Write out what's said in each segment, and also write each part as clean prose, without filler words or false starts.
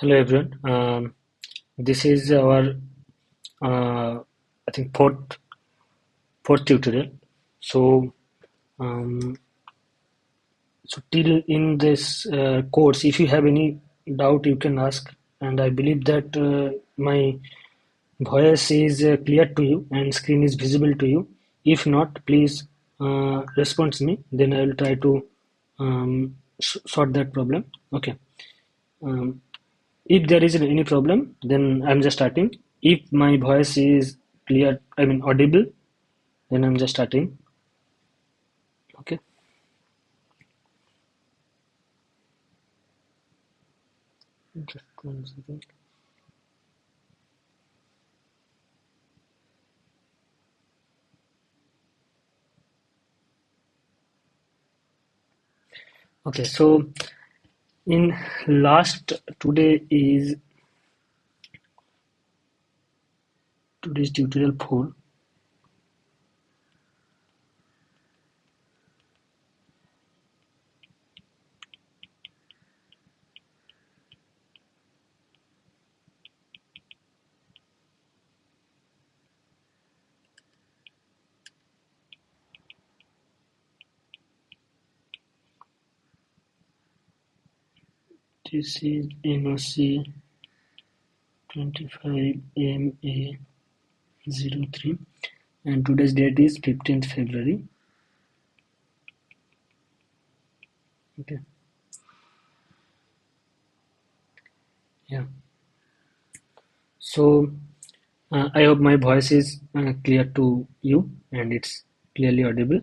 Hello everyone. This is our I think fourth tutorial. So um, till in this course, if you have any doubt, you can ask. And I believe that my voice is clear to you and screen is visible to you. If not, please respond to me. Then I will try to sort that problem. Okay. Um, If there is any problem, then I'm just starting. If my voice is clear, I mean audible, then I'm just starting. Okay. Just 1 second. Okay. So in last today's tutorial 4. This is NOC 25MA03 and today's date is 15th February. Okay. Yeah. So I hope my voice is clear to you and it's clearly audible.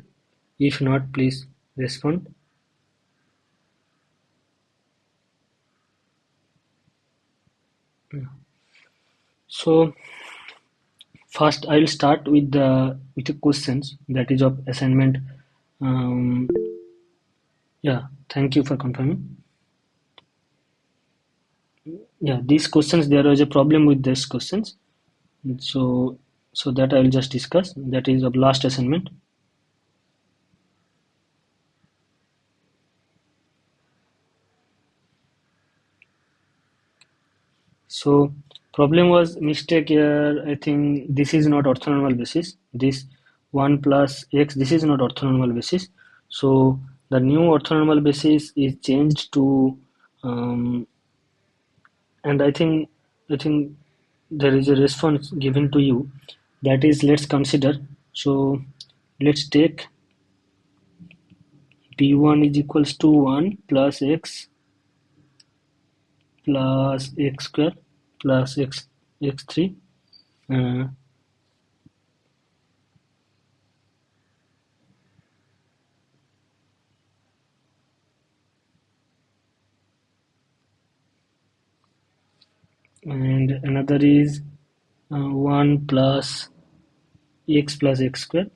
If not, please respond. So first, I will start with the questions that is of assignment. Um, yeah, thank you for confirming. Yeah, these questions, there was a problem with these questions, so that I will just discuss. That is of last assignment. So problem was mistake here. I think this is not orthonormal basis. This 1 plus x, this is not orthonormal basis. So the new orthonormal basis is changed to and I think there is a response given to you, that is, let's consider. So let's take b1 is equals to 1 plus x square plus x3 uh, and another is 1 plus x square,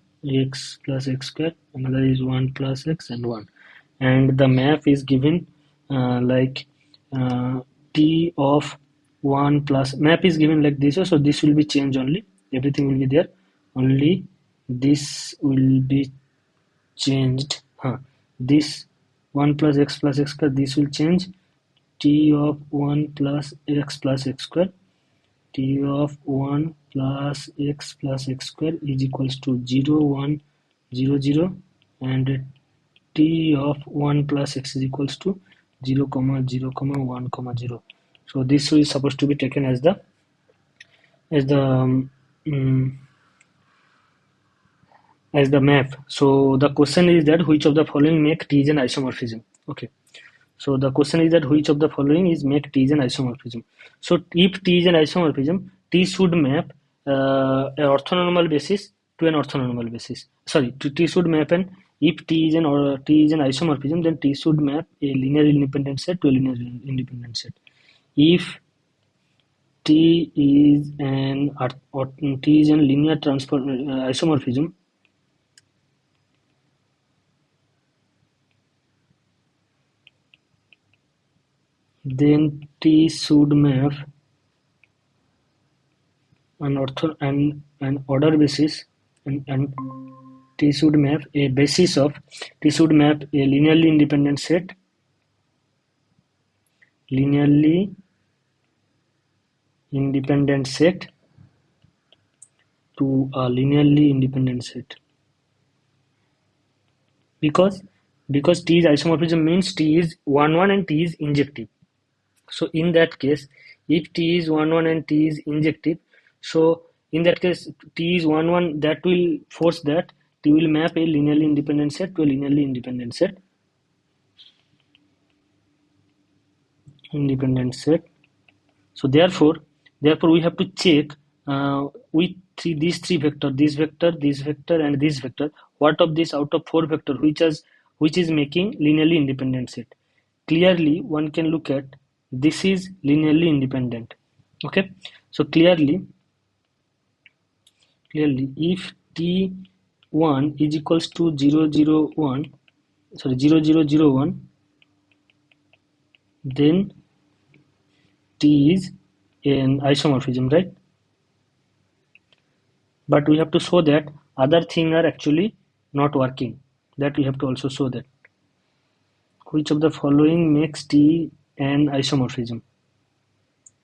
another is 1 plus x and 1, and the map is given like uh, t of 1 plus, map is given like this, so this will be changed only, everything will be there, only this will be changed, this 1 plus x square, this will change, t of 1 plus x square, t of 1 plus x square is equals to 0 1 0 0, and t of 1 plus x is equals to 0 comma 0 comma 1 comma 0. So this is supposed to be taken as um, as the map. So the question is that which of the following make T is an isomorphism. Okay. So the question is that which of the following is make T is an isomorphism. So if T is an isomorphism, T should map an orthonormal basis to an orthonormal basis. Sorry, T should map an, if T is an isomorphism, then T should map a linear independent set to a linear independent set. If T is an linear transform isomorphism, then T should map an order basis, and T should map a linearly independent set, linearly independent set to a linearly independent set, because T is isomorphism means T is 1 1 and T is injective. So in that case, if T is 1 1 and T is injective, so in that case T is 1 1, that will force that T will map a linearly independent set to a linearly independent set. So therefore we have to check with these three vector, this vector, this vector, and this vector, what of this out of four vector which is making linearly independent set. Clearly one can look at this is linearly independent. Okay, so clearly if T1 is equals to 0 0 1, sorry 0 0 0 1, then T is an isomorphism, right? But we have to show that other things are actually not working. That we have to also show that. Which of the following makes T an isomorphism?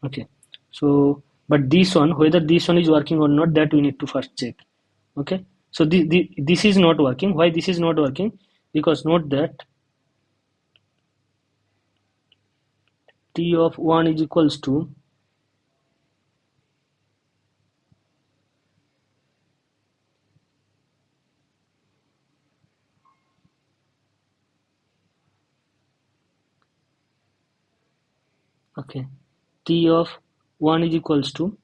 Okay, so but this one, whether this one is working or not, that we need to first check. Okay, so this is not working. Why this is not working? Because note that T of 1 is equals to okay, T of 1 is equals to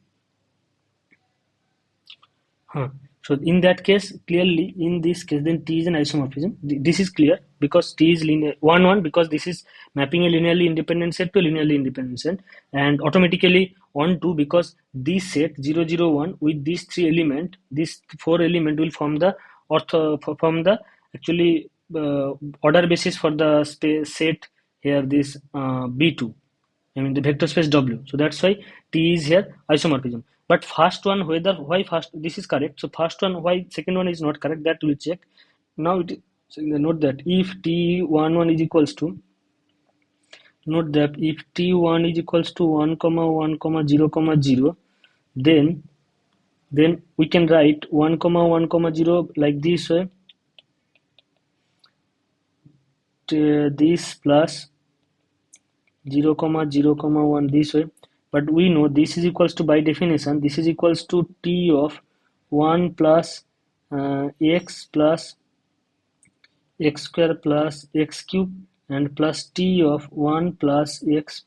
So in that case, clearly in this case, then T is an isomorphism. This is clear because T is linear 1 1, because this is mapping a linearly independent set to a linearly independent set, and automatically on 2 because this set 0 0 1 with these three element, these four element will form the from the actually order basis for the space set here, this B2. I mean the vector space W. So that's why T is here isomorphism. But first one, why first this is correct. So first one, why second one is not correct, that we'll check. Now so note that if T11 is equals to, note that if T1 is equals to 1 comma 1 comma 0 comma 0, then we can write 1 comma 1 comma 0 like this way, this plus 0 comma 0 comma 1 this way. But we know this is equals to, by definition, this is equals to T of 1 plus x plus x square plus x cube and plus T of 1 plus x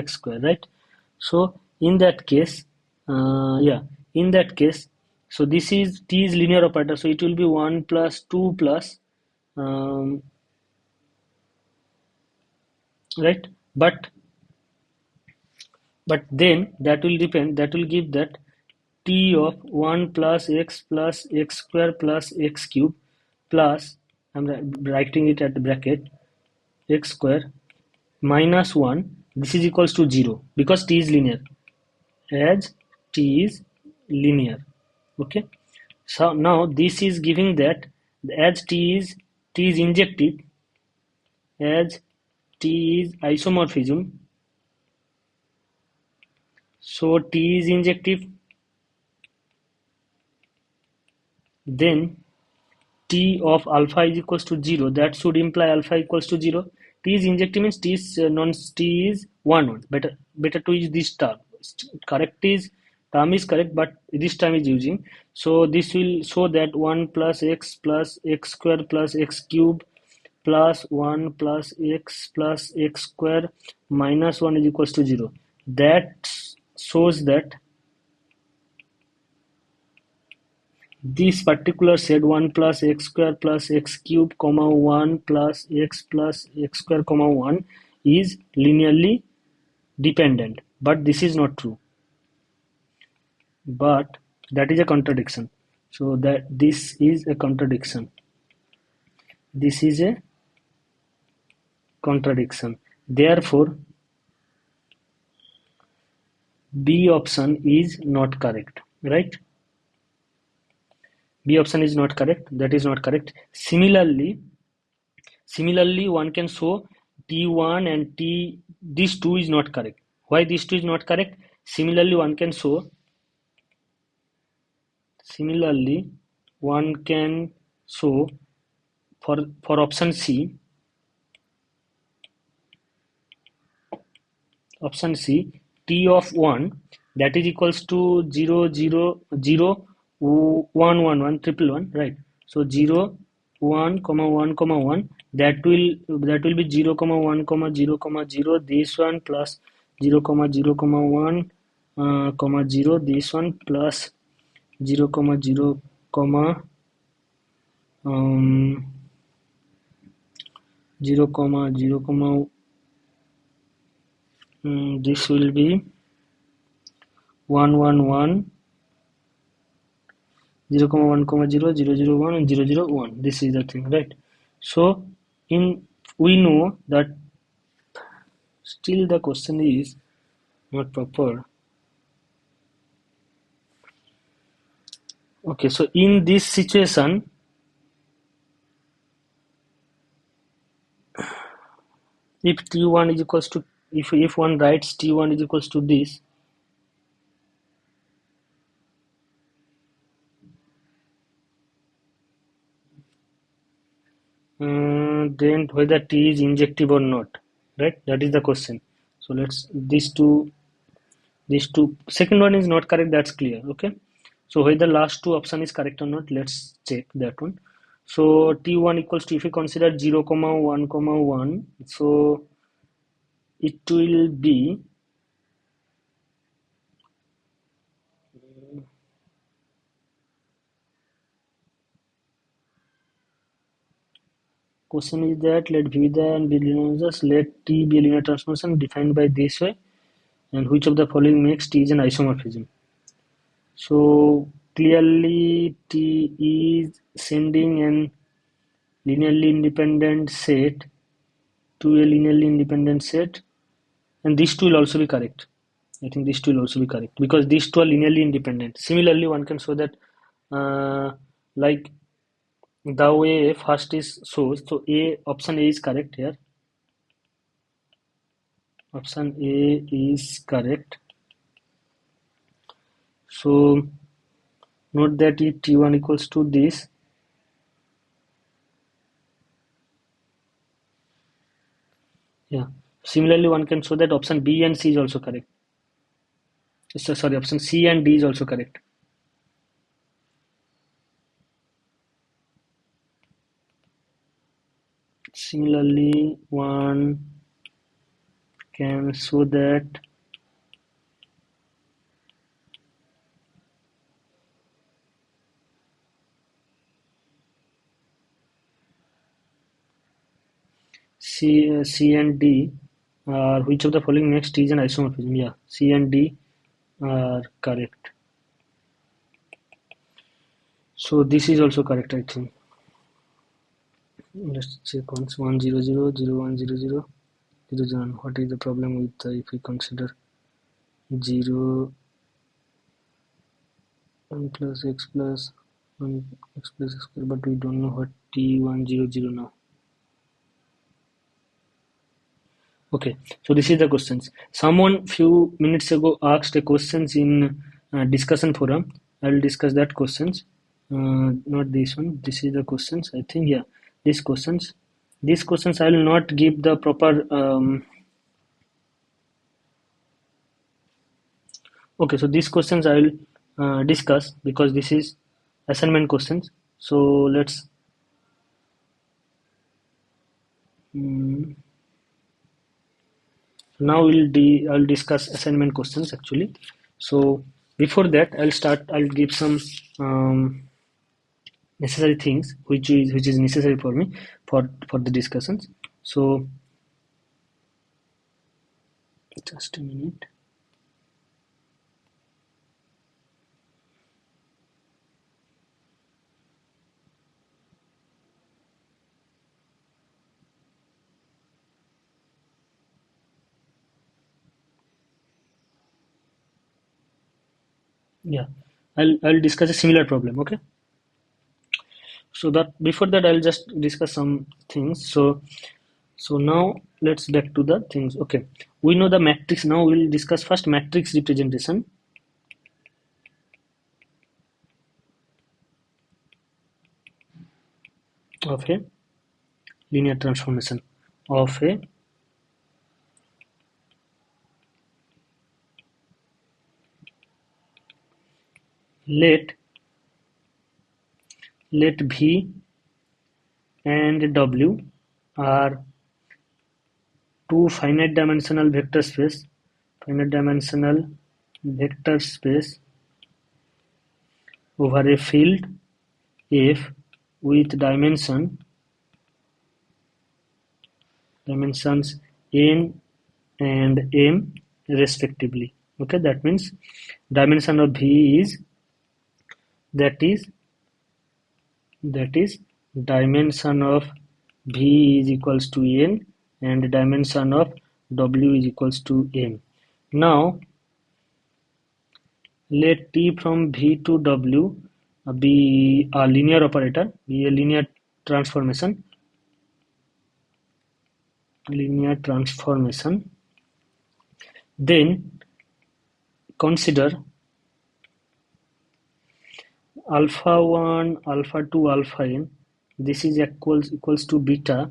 square, right? So in that case, in that case, so this is T is linear operator, so it will be 1 plus 2 plus right, but then that will depend, that will give that T of 1 plus x square plus x cube plus, I'm writing it at the bracket, x square minus 1, this is equals to 0 because T is linear, as T is linear. Okay, so now this is giving that as T is injective, as T is isomorphism, so T is injective, then T of alpha is equals to 0, that should imply alpha equals to 0. T is injective means T is T is 1 1. Better to use this term. Correct is term is correct, but this time is using. So this will show that 1 plus x square plus x cube plus 1 plus x square minus 1 is equals to 0. That shows that this particular set 1 plus x square plus x cube comma 1 plus x square comma 1 is linearly dependent, but this is not true, but that is a contradiction. So that this is a contradiction, this is a contradiction, therefore B option is not correct, right? B option is not correct, that is not correct. Similarly one can show T1 and these two is not correct. Why these two is not correct? Similarly, one can show. Similarly, one can show for option C. Option C, t of 1 that is equals to 0, 0, 0, 1, 1, 1, triple 1, right? So 0, 1, comma 1, comma 1, that will be 0, comma 1, comma 0, comma 0, this one plus 0, comma 0, comma 1, comma 0, this one plus 0, comma 0, comma 0, comma 0, comma this will be 1, 1, 1, 0, 1, 0, 0, 0, 1 and 0, 0, 1. This is the thing, right? So we know that still the question is not proper. Okay, so in this situation, if t1 is equals to, if one writes t1 is equals to this, then whether t is injective or not, right? That is the question. So let's these two, second one is not correct, that's clear. Okay, so whether last two option is correct or not, let's check that one. So t1 equals to, if you consider 0, 1, 1, so it will be question is that let v the and be linear, just let t be a linear transformation defined by this way, and which of the following makes t is an isomorphism. So clearly t is sending an linearly independent set to a linearly independent set, and these two will also be correct. I think these two will also be correct because these two are linearly independent. Similarly, one can show that like the way first is shows. So option A is correct here. Option A is correct. So note that if t1 equals to this, yeah. Similarly, one can show that option B and C is also correct. So, sorry, option C and D is also correct. Similarly, one can show that C and D are, which of the following makes T is an isomorphism? Yeah, C and D are correct. So this is also correct, I think. Let's check once. 1, 0, 0, 0, 1, 0, 0, 0, 0, 1. What is the problem with if we consider 0 1 plus x plus 1 x plus x square, but we don't know what t1 0 0 now. Okay, so this is the questions. Someone few minutes ago asked a questions in discussion forum. I'll discuss that questions. Not this one. This is the questions. I think, yeah, these questions. These questions I will not give the proper. Okay, so these questions I will discuss because this is assignment questions. So let's. Um, Now I'll discuss assignment questions actually. So before that, I'll give some necessary things which is necessary for me for the discussions. So just a minute. Yeah, I'll discuss a similar problem. Okay. So that before that I'll just discuss some things. So now let's back to the things. Okay, we know the matrix. Now we'll discuss first matrix representation of a linear transformation of a let V and W are two finite dimensional vector space over a field F with dimensions n and m respectively. Okay, that means dimension of V is that is dimension of V is equals to n and dimension of W is equals to m. Now let T from V to W be a linear operator, be a linear transformation. Then consider alpha 1, alpha 2, alpha n. This is equals to beta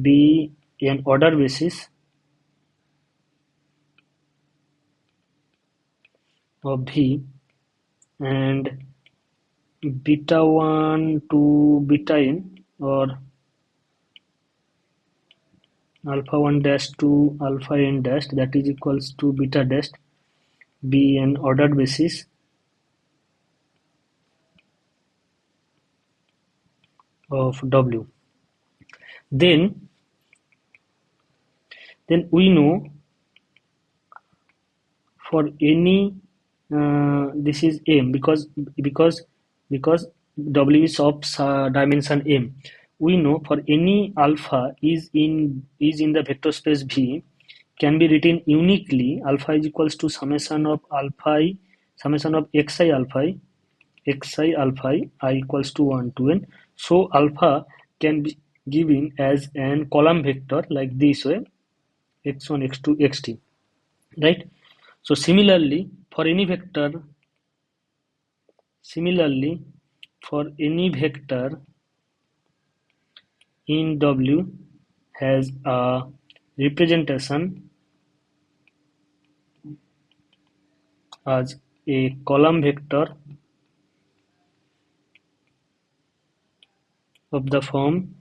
be an order basis of V, and beta 1 to beta n or alpha 1 dash to alpha n dash, that is equals to beta dash be an ordered basis of W. Then we know for any this is m because W is of dimension m. We know for any alpha is in the vector space V can be written uniquely. Alpha is equals to summation of xi alpha I equals to 1 to n. So alpha can be given as an column vector like this way, x1 x2 xt, right? So similarly for any vector in W has a representation as a column vector of the form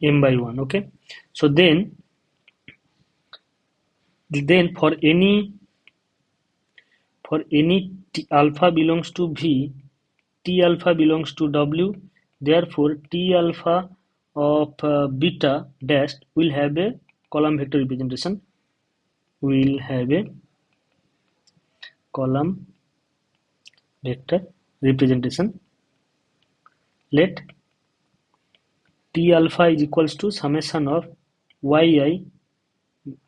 m by 1. Okay, so then for any t alpha belongs to V, T alpha belongs to W, therefore T alpha of beta dash will have a column vector representation. Will have a column vector representation. Let T alpha is equals to summation of yi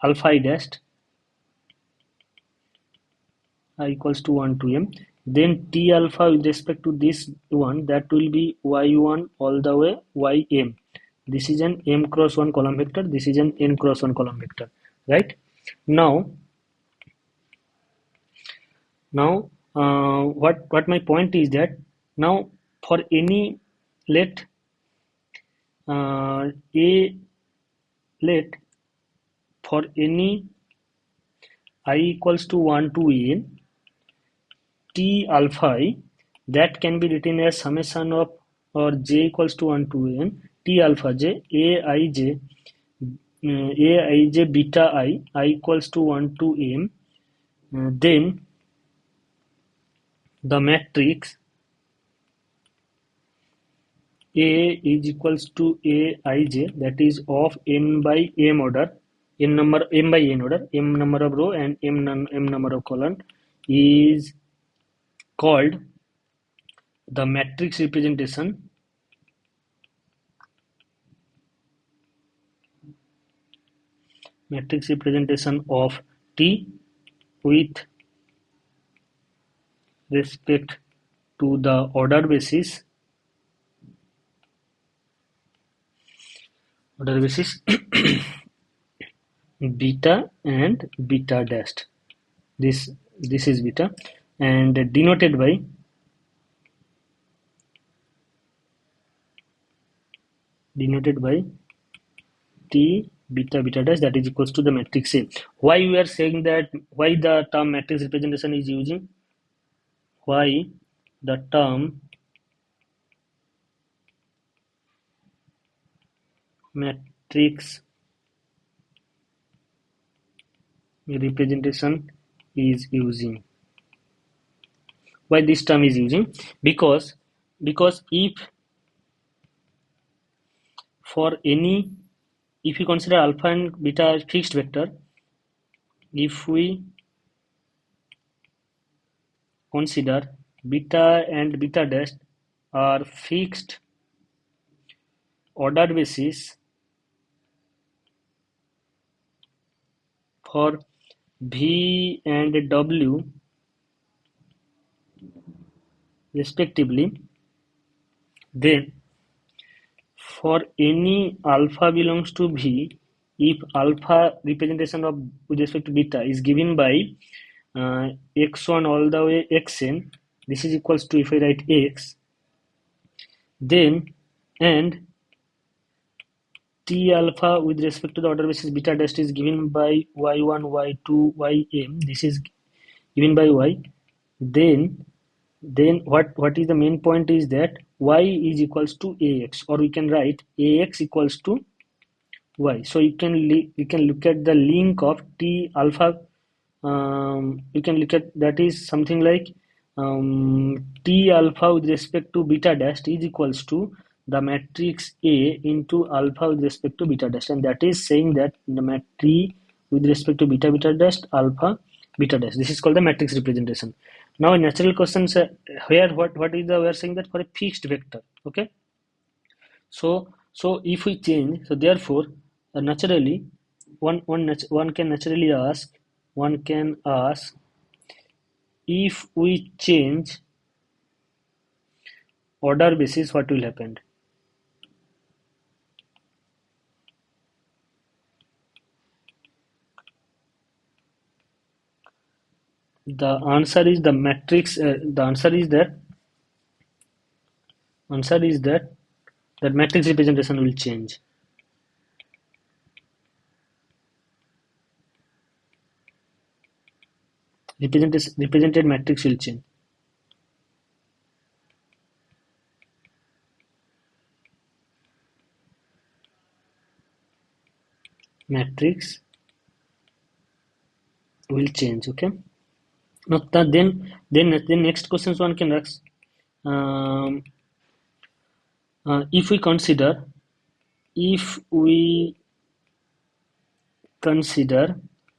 alpha I dash I equals to 1 to m. Then T alpha with respect to this one, that will be y1 all the way ym. This is an m cross 1 column vector. This is an n cross 1 column vector, right? Now what my point is that now for any let a let for any I equals to 1 to n T alpha I, that can be written as summation of or j equals to 1 to n T alpha j aij beta I equals to 1 to m. Then the matrix A is equals to aij, that is of n by m order, m by n order, m number of row and m number of column, is called the matrix representation of T with respect to the order basis order basis beta and beta dashed. This is beta and denoted by T beta beta dash, that is equals to the matrix A. Why we are saying that, why the term matrix representation is using, why the term matrix representation is using, why this term is using, because for any if you consider alpha and beta as fixed vector, if we consider beta and beta dash are fixed order basis for V and W respectively, then for any alpha belongs to V, if alpha representation of with respect to beta is given by x1 all the way xn, this is equals to, if I write x, then and T alpha with respect to the order basis beta dash is given by y1, y2, ym. This is given by y. Then what is the main point is that y is equals to ax, or we can write ax equals to y. So you can look at the link of T alpha. You can look at that is something like T alpha with respect to beta dash is equals to the matrix A into alpha with respect to beta dash, and that is saying that the matrix with respect to beta dash alpha beta dash. This is called the matrix representation. Now in natural questions, where what is the, we are saying that for a fixed vector, okay. So if we change, so therefore naturally one can naturally ask, one can ask, if we change order basis, what will happen? The answer is the matrix. The answer is that matrix representation will change. Represented matrix will change. Matrix will change. Okay. Now then next questions one can ask. Um, if we consider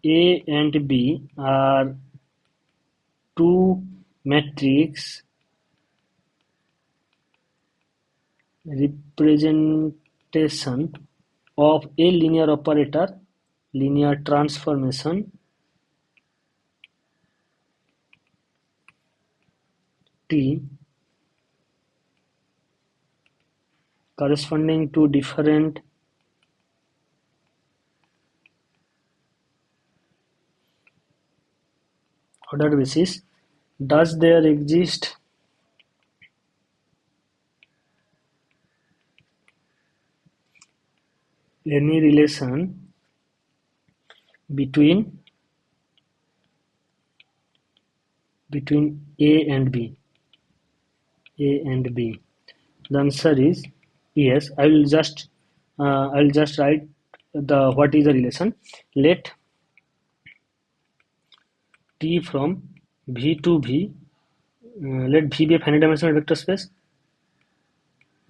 A and B are two matrix representation of a linear operator, linear transformation T corresponding to different order basis, does there exist any relation between A and B? A and B. The answer is yes. I'll just write the what is the relation. Let T from V to V. Let V be a finite dimensional vector space.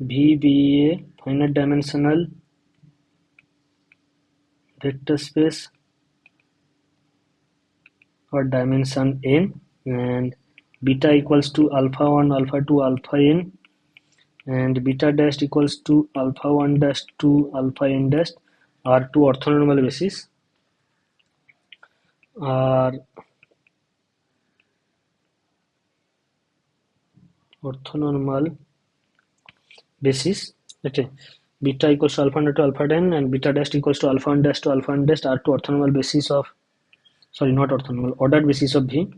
V be a finite dimensional vector space or dimension n, and beta equals to alpha 1, alpha 2, alpha n, and beta dash equals to alpha 1 dash 2, alpha n dash are two orthonormal bases, are orthonormal basis. Okay. beta equals to alpha 1 to alpha n and beta dash equals to alpha 1 dash to alpha n dash are two orthonormal basis of, sorry, not orthonormal, ordered basis of V.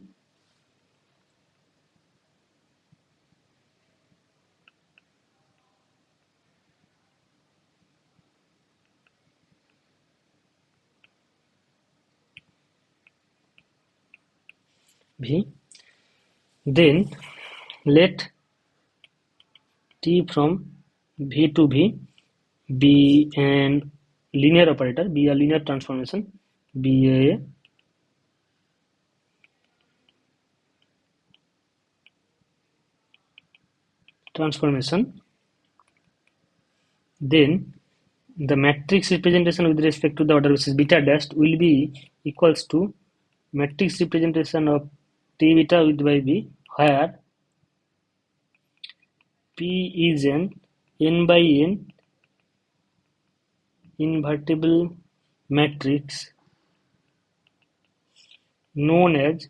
Then let T from V to V be an linear operator, be a linear transformation, be a transformation. Then the matrix representation with respect to the order basis beta dash will be equals to matrix representation of T beta with by B, where P is an n by n invertible matrix known as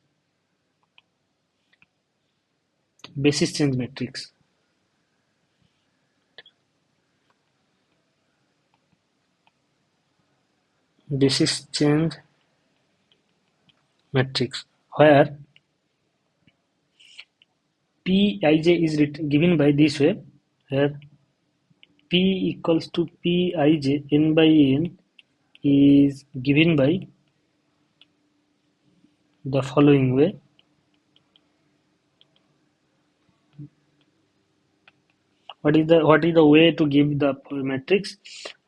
basis change matrix. Basis change matrix, where Pij is given by this way, where P equals to Pij n by n is given by the following way. What is the way to give the matrix?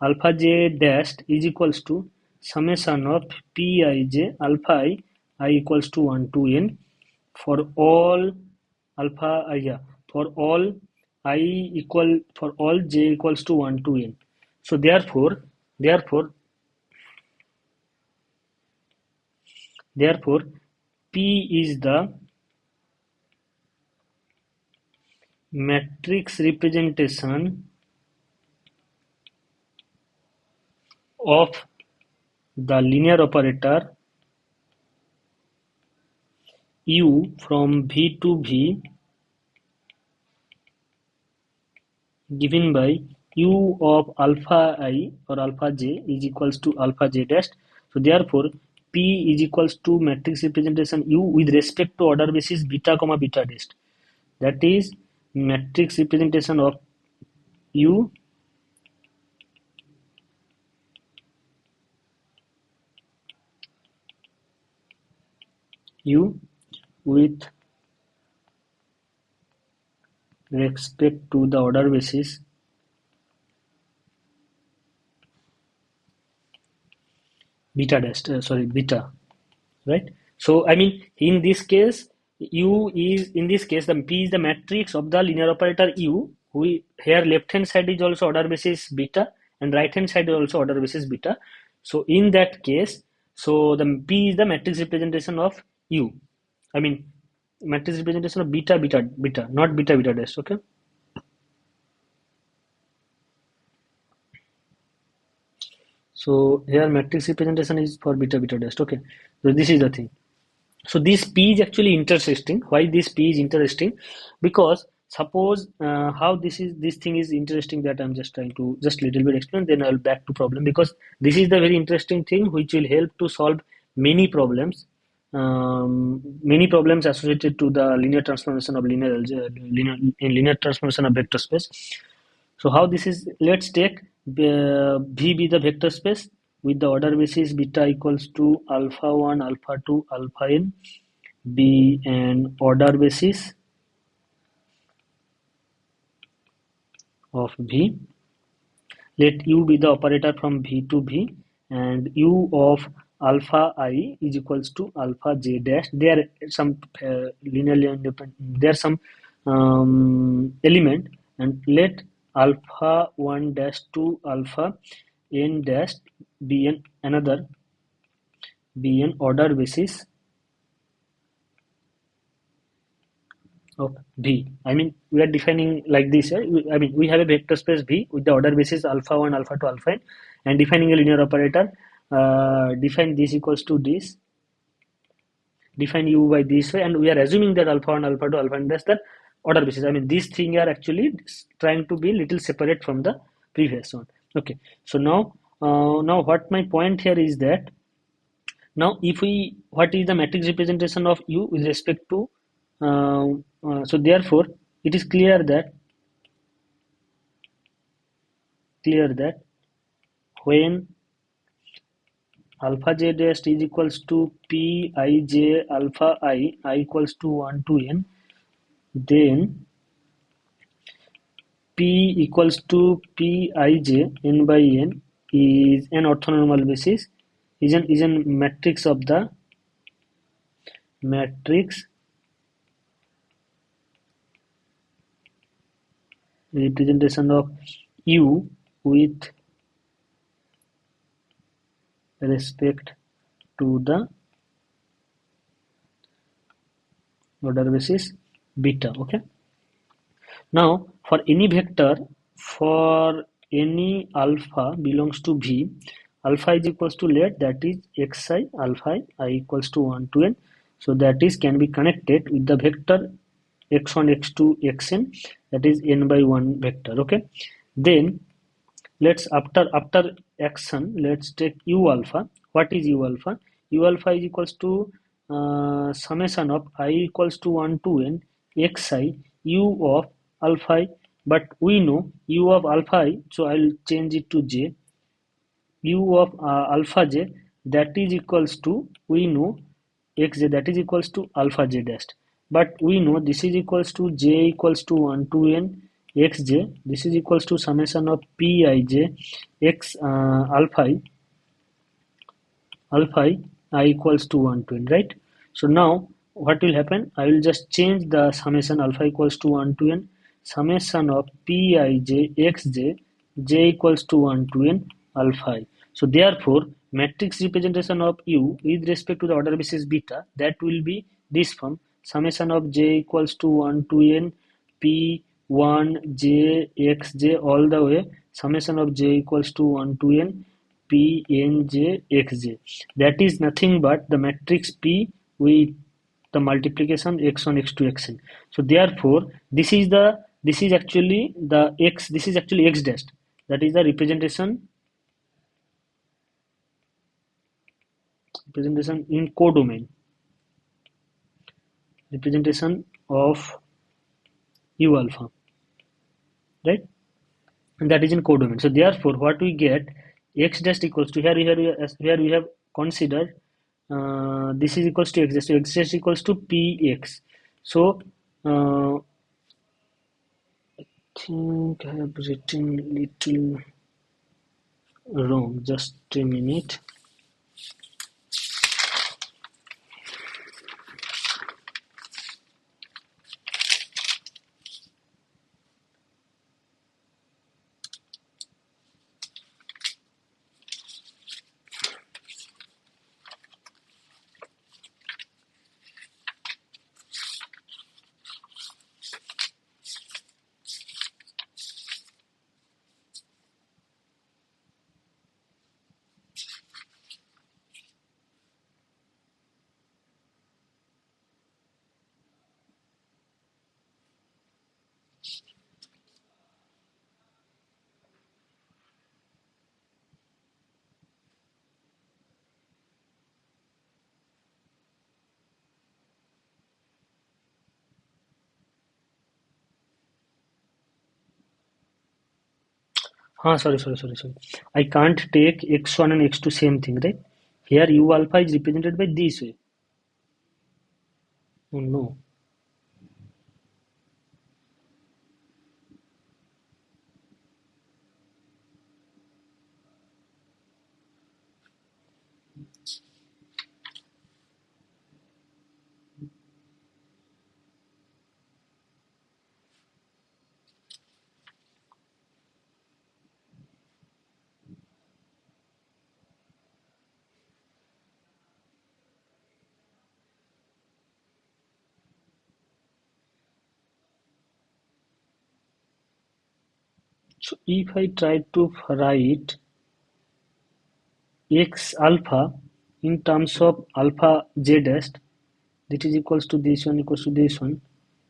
Alpha j dashed is equals to summation of Pij alpha I equals to 1 to n for all alpha I, yeah, for all j equals to 1 to n. So therefore P is the matrix representation of the linear operator U from V to V given by U of alpha I or alpha j is equals to alpha j dash. So therefore P is equals to matrix representation U with respect to order basis beta comma beta dash. That is matrix representation of U with respect to the order basis beta dash, beta, right? So I mean in this case the P is the matrix of the linear operator U. Here left hand side is also order basis beta and right hand side is also order basis beta. So in that case, so the P is the matrix representation of U. I mean matrix representation of beta beta beta, not beta beta dash. Okay. So here matrix representation is for beta beta dash. Okay. So this is the thing. So this P is actually interesting. Why this P is interesting? Because suppose how this thing is interesting, that I'm just trying to just little bit explain, then I'll back to problem, because this is the very interesting thing which will help to solve many problems, associated to the linear transformation of linear transformation of vector space. So how this is? Let's take V be the vector space with the order basis beta equals to alpha 1, alpha 2, alpha n, be an order basis of V. Let U be the operator from V to V, and U of alpha I is equals to alpha j dash. There are some linearly independent. There are some element, and let alpha 1 dash to alpha n dash be an order basis of V. I mean, we are defining like this. I mean, we have a vector space V with the order basis alpha 1, alpha 2, alpha n, and defining a linear operator. Define this equals to this. Define U by this way, and we are assuming that alpha 1, alpha 2, alpha n, that's the order basis. I mean, these things are actually trying to be little separate from the previous one. Okay, so now what my point here is that now if we what is the matrix representation of U with respect to so therefore it is clear that when alpha j dash is equals to p I j alpha I equals to 1 to n, then p equals to p I j n by n is an orthonormal basis, is an matrix of the matrix representation of U with respect to the order basis beta. Okay, now for any vector for any alpha belongs to V, alpha is equals to, let that is xi alpha I equals to 1 to n, so that is can be connected with the vector x1 x2 xn, that is n by 1 vector. Okay, then let's after action let's take u alpha. What is u alpha? U alpha is equals to summation of I equals to 1 to n xi u of alpha I, but we know u of alpha I, so I'll change it to j. U of alpha j, that is equals to, we know xj, that is equals to alpha j dash, but we know this is equals to j equals to 1 to n xj, this is equals to summation of pij x alpha I equals to 1 to n, right? So now what will happen, I will just change the summation alpha equals to 1 to n summation of pij xj j equals to 1 to n alpha I. So therefore matrix representation of U with respect to the order basis beta, that will be this form: summation of j equals to 1 to n p1 j xj all the way summation of j equals to 1 to n pnjxj, that is nothing but the matrix P with the multiplication x1 x2 xn. So therefore this is actually the x, this is actually x dash, that is the representation in codomain, representation of U alpha, right? And that is in codomain. So therefore what we get, x dash equals to, here we have considered this is equals to x dash, so x dash equals to px. So think I have written little wrong, just a minute. Sorry. I can't take x1 and x2 same thing, right? Here U alpha is represented by this way. Oh no. So if I try to write x alpha in terms of alpha j dash, that is equals to this one equals to this one.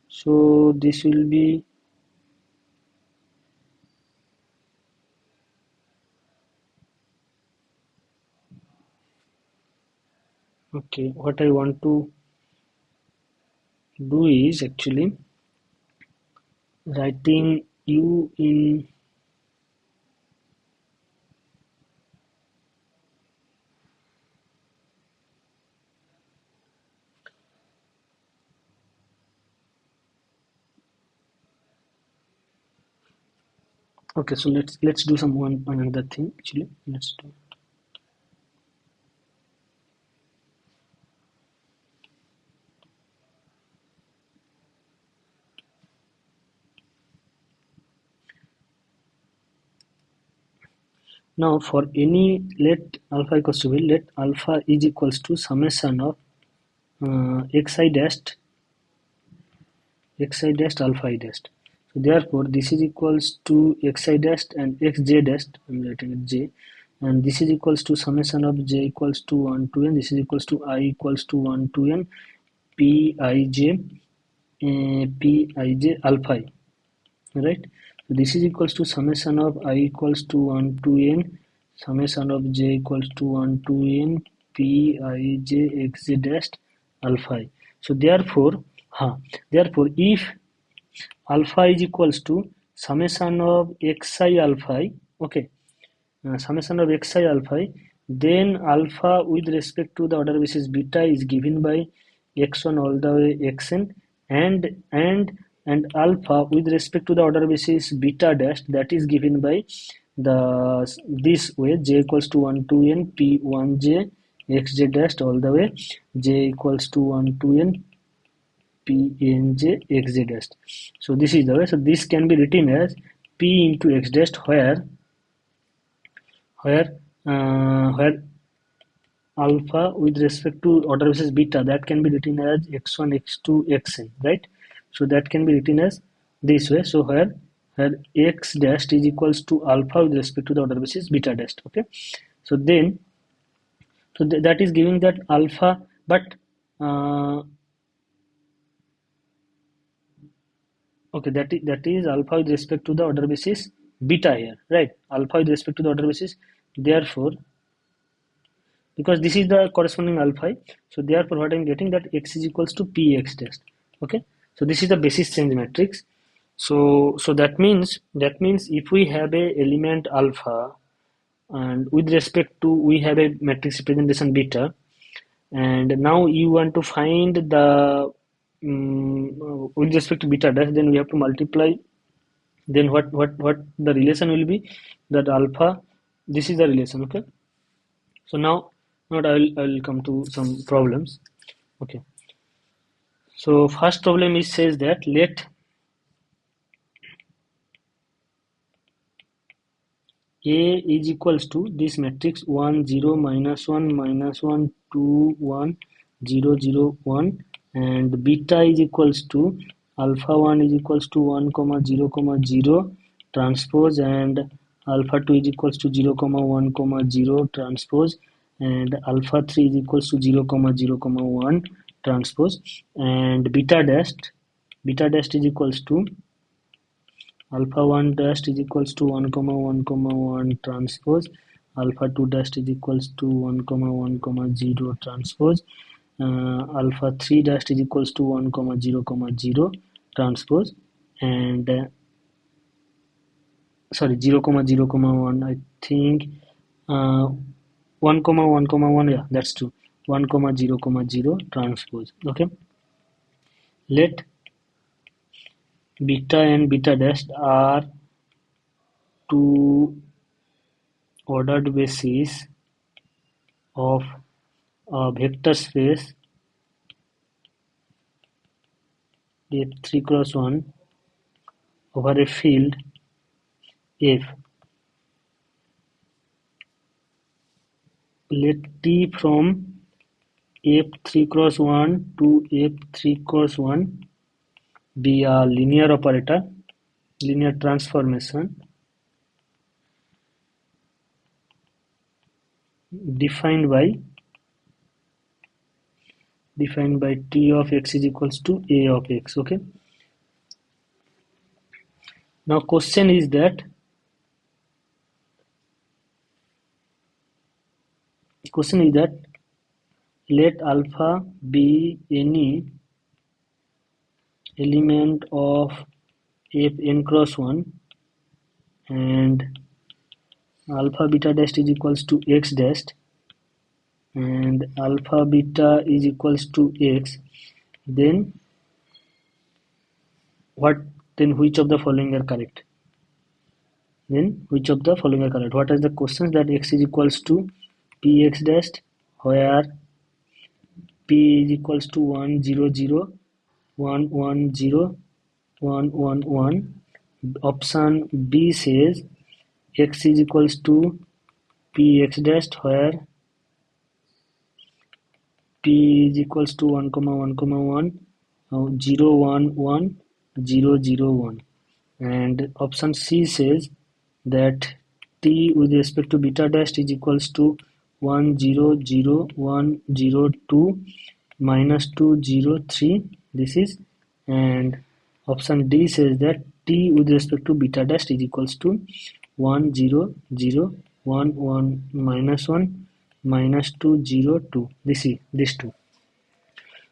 So this will be Okay, what I want to do is actually writing u in. Okay, so let's do some one another thing actually. Let's do. Now for any let alpha equals to b, let alpha is equals to summation of xi dashed xi dashed alpha I dashed. So therefore this is equals to xi dashed and xj dashed. I'm writing it j, and this is equals to summation of j equals to 1 to n. This is equals to I equals to 1 to n pij alpha I, right? So this is equals to summation of I equals to 1 to n summation of j equals to 1 to n pij xj dashed alpha I. So therefore if alpha is equals to summation of xi alpha I, okay, summation of xi alpha I, then alpha with respect to the order basis beta is given by x1 all the way xn, and alpha with respect to the order basis beta dash, that is given by the this way j equals to 1 to n p1j xj dash all the way j equals to 1 to n pnj x dash. So this is the way. So this can be written as p into x dash, where alpha with respect to order basis beta, that can be written as x1 x2 xn, right? So that can be written as this way. So where x dash is equals to alpha with respect to the order basis beta dash. Okay, so then that is giving that alpha, but uh, okay, that is alpha with respect to the order basis beta here, right? Alpha with respect to the order basis. Therefore, because this is the corresponding alpha, so therefore what I'm getting, that x is equals to px test. Okay, so this is the basis change matrix. So that means if we have a element alpha, and with respect to we have a matrix representation beta, and now you want to find the with respect to beta dash, then we have to multiply. Then what the relation will be, that alpha, this is the relation. Okay, so now I'll come to some problems. Okay, so first problem is says that let A is equals to this matrix 1 0 -1 -1 2 1 0 0 1, and beta is equals to alpha 1 is equals to 1 comma 0 comma 0 transpose, and alpha 2 is equals to 0 comma 1 comma 0 transpose, and alpha 3 is equals to 0 comma 0 comma 1 transpose, and beta dash is equals to alpha 1 dash is equals to 1 comma 1 comma 1 transpose, alpha 2 dash is equals to 1 comma 1 comma 0 transpose, alpha 3 dash is equals to 1 comma 0 transpose, and sorry, 0 comma 1, I think, uh, 1 comma 1, yeah, that's true, 1 comma 0 transpose. Okay, let beta and beta dash are two ordered bases of a vector space F3 cross 1 over a field F. Let T from F3 cross 1 to F3 cross 1 be a linear operator, linear transformation defined by T of x is equals to A of x. Okay. Now question is that let alpha be any element of Fn cross 1 and alpha beta dash is equals to x dash and alpha beta is equals to x, then what then which of the following are correct? Then which of the following are correct? What are the questions? That x is equals to px dash where p is equals to 1 0 0 1 1 0 1 1 1. Option B says x is equals to px dash where p is equals to 1 comma 1 comma 1 0 1 1 0 0 1. And option C says that t with respect to beta dash is equals to 1 0 0 1 0 2 minus 2 0 3. This is, and option D says that t with respect to beta dash is equals to 1 0 0 1 1 minus 1 minus 2 0 2. This is these two.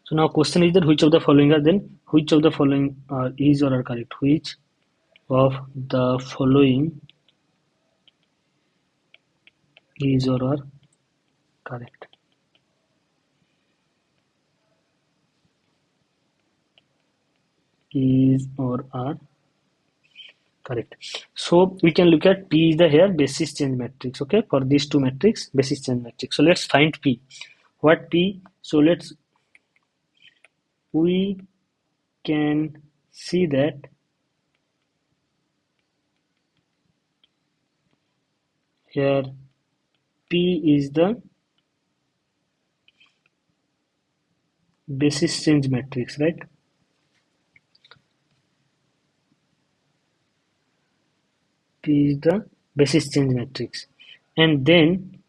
So now question is that which of the following are then which of the following is or are correct? Which of the following is or are correct? Is or are correct. So we can look at P is the here basis change matrix. Okay, for these two matrix basis change matrix. So let's find P. What P? So we can see that here P is the basis change matrix, right? P is the basis change matrix, and then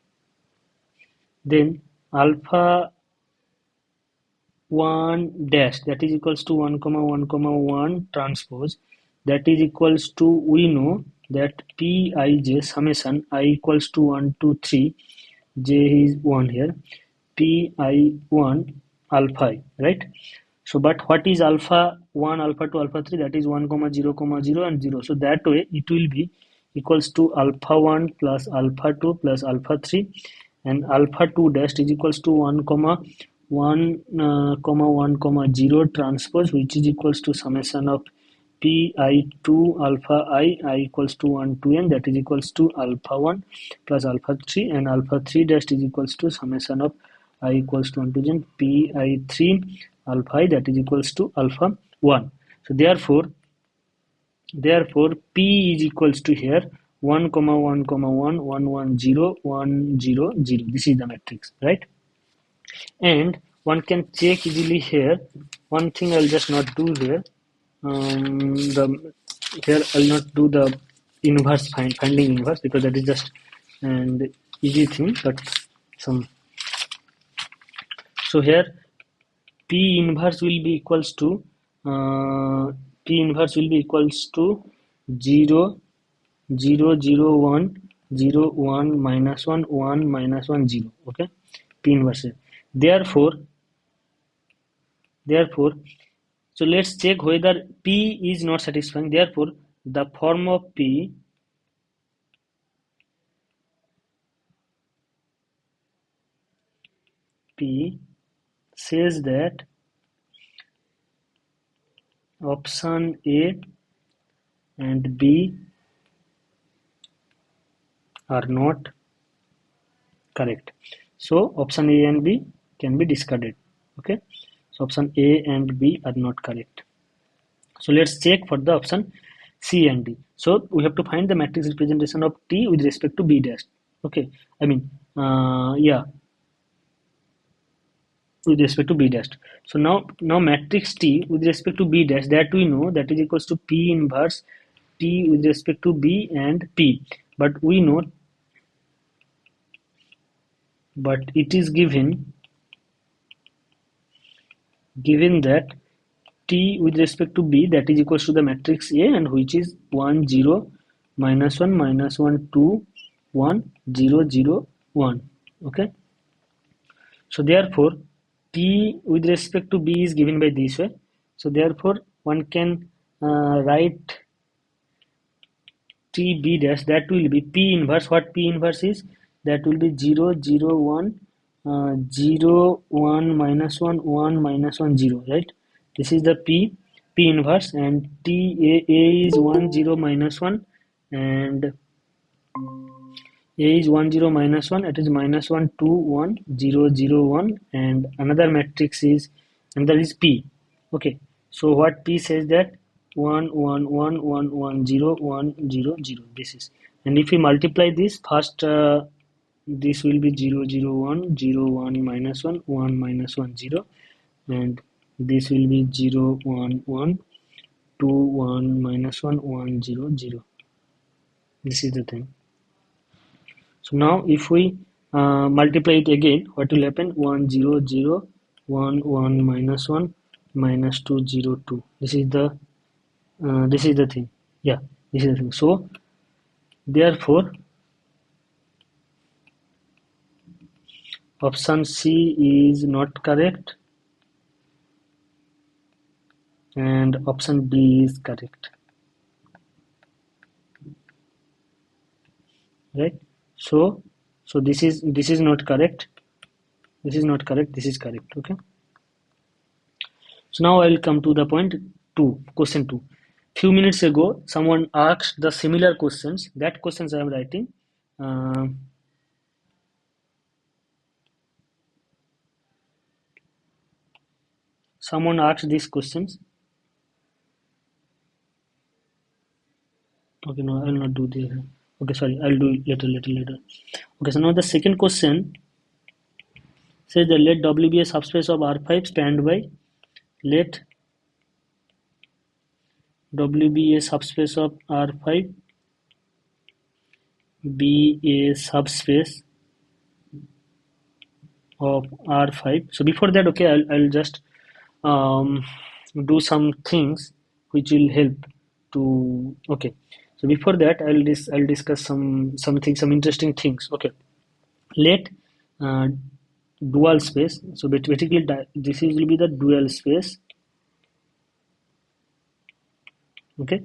alpha 1 dash that is equals to 1 comma 1 comma 1 transpose that is equals to, we know that Pij summation I equals to 1 to 3, j is 1 here, Pi1 alpha I, right? So but what is alpha 1 alpha 2 alpha 3? That is 1 comma 0 comma 0 and 0. So that way it will be equals to alpha 1 plus alpha 2 plus alpha 3, and alpha 2 dash is equals to 1 comma 1 comma 1 comma 0 transpose, which is equals to summation of pi2 alpha I equals to 1 to n, that is equals to alpha 1 plus alpha 3, and alpha 3 dash is equals to summation of I equals to 1 to n pi3 alpha I, that is equals to alpha 1. So therefore P is equals to here 1 comma 1 comma 1 1 1 0 1 0 0. This is the matrix, right? And one can check easily here. One thing I'll just not do here. Here I'll not do the inverse finding inverse, because that is just an easy thing. But some, so here P inverse will be equals to uh, 0 0 0 1 0 1 minus 1 1 minus 1 0. Okay, P inverse. Therefore, so let's check whether P is not satisfying. Therefore, the form of P says that option A and B are not correct. So option A and B can be discarded. Okay, so option A and B are not correct. So let's check for the option C and D. So we have to find the matrix representation of T with respect to B dash. Okay, I mean, yeah, with respect to B dash. So now matrix T with respect to B dash, that we know that is equals to P inverse T with respect to B and P. But we know, but it is given that T with respect to B, that is equals to the matrix A, and which is 1 0 minus 1 minus 1 2 1 0 0 1. Okay, So therefore, T with respect to B is given by this way. So therefore, one can write T B dash, that will be P inverse. What P inverse is? That will be 0, 0, 1, 0, 1, minus 1, 1, minus 1, 0, right? This is the P inverse, and A is 1, 0, minus 1, and A is 1, 0, minus 1, it is minus 1, 2, 1, 0, 0, 1, and another is P. Okay, so what P says that 1, 1, 1, 1, 1, 0, 1, 0, 0. This is, and if we multiply this, first this will be 0, 0, 1, 0, 1, minus 1, 1, minus 1, 0, and this will be 0, 1, 1, 2, 1, minus 1, 1, 0, 0. This is the thing. So now if we multiply it again, what will happen? 1, 0, 0, 1, 1, minus 1, minus 2, 0, 2. This is the thing. Yeah, this is the thing. So therefore, option C is not correct, and option D is correct. Right? So this is not correct. This is not correct. This is correct. Okay. So now I will come to the point 2, question 2. Few minutes ago, someone asked the similar questions. That questions I am writing. Uh, Someone asked these questions. Okay, no, I will not do this. Okay, sorry, I will do it later. Okay, so now the second question says that let W be a subspace of R5 spanned by, let W be a subspace of R5 be a subspace of R5. So before that, okay, I'll just um, do some things which will help to, okay. So before that, I'll discuss some interesting things. Okay, let uh, dual space. So basically, this will be the dual space. Okay,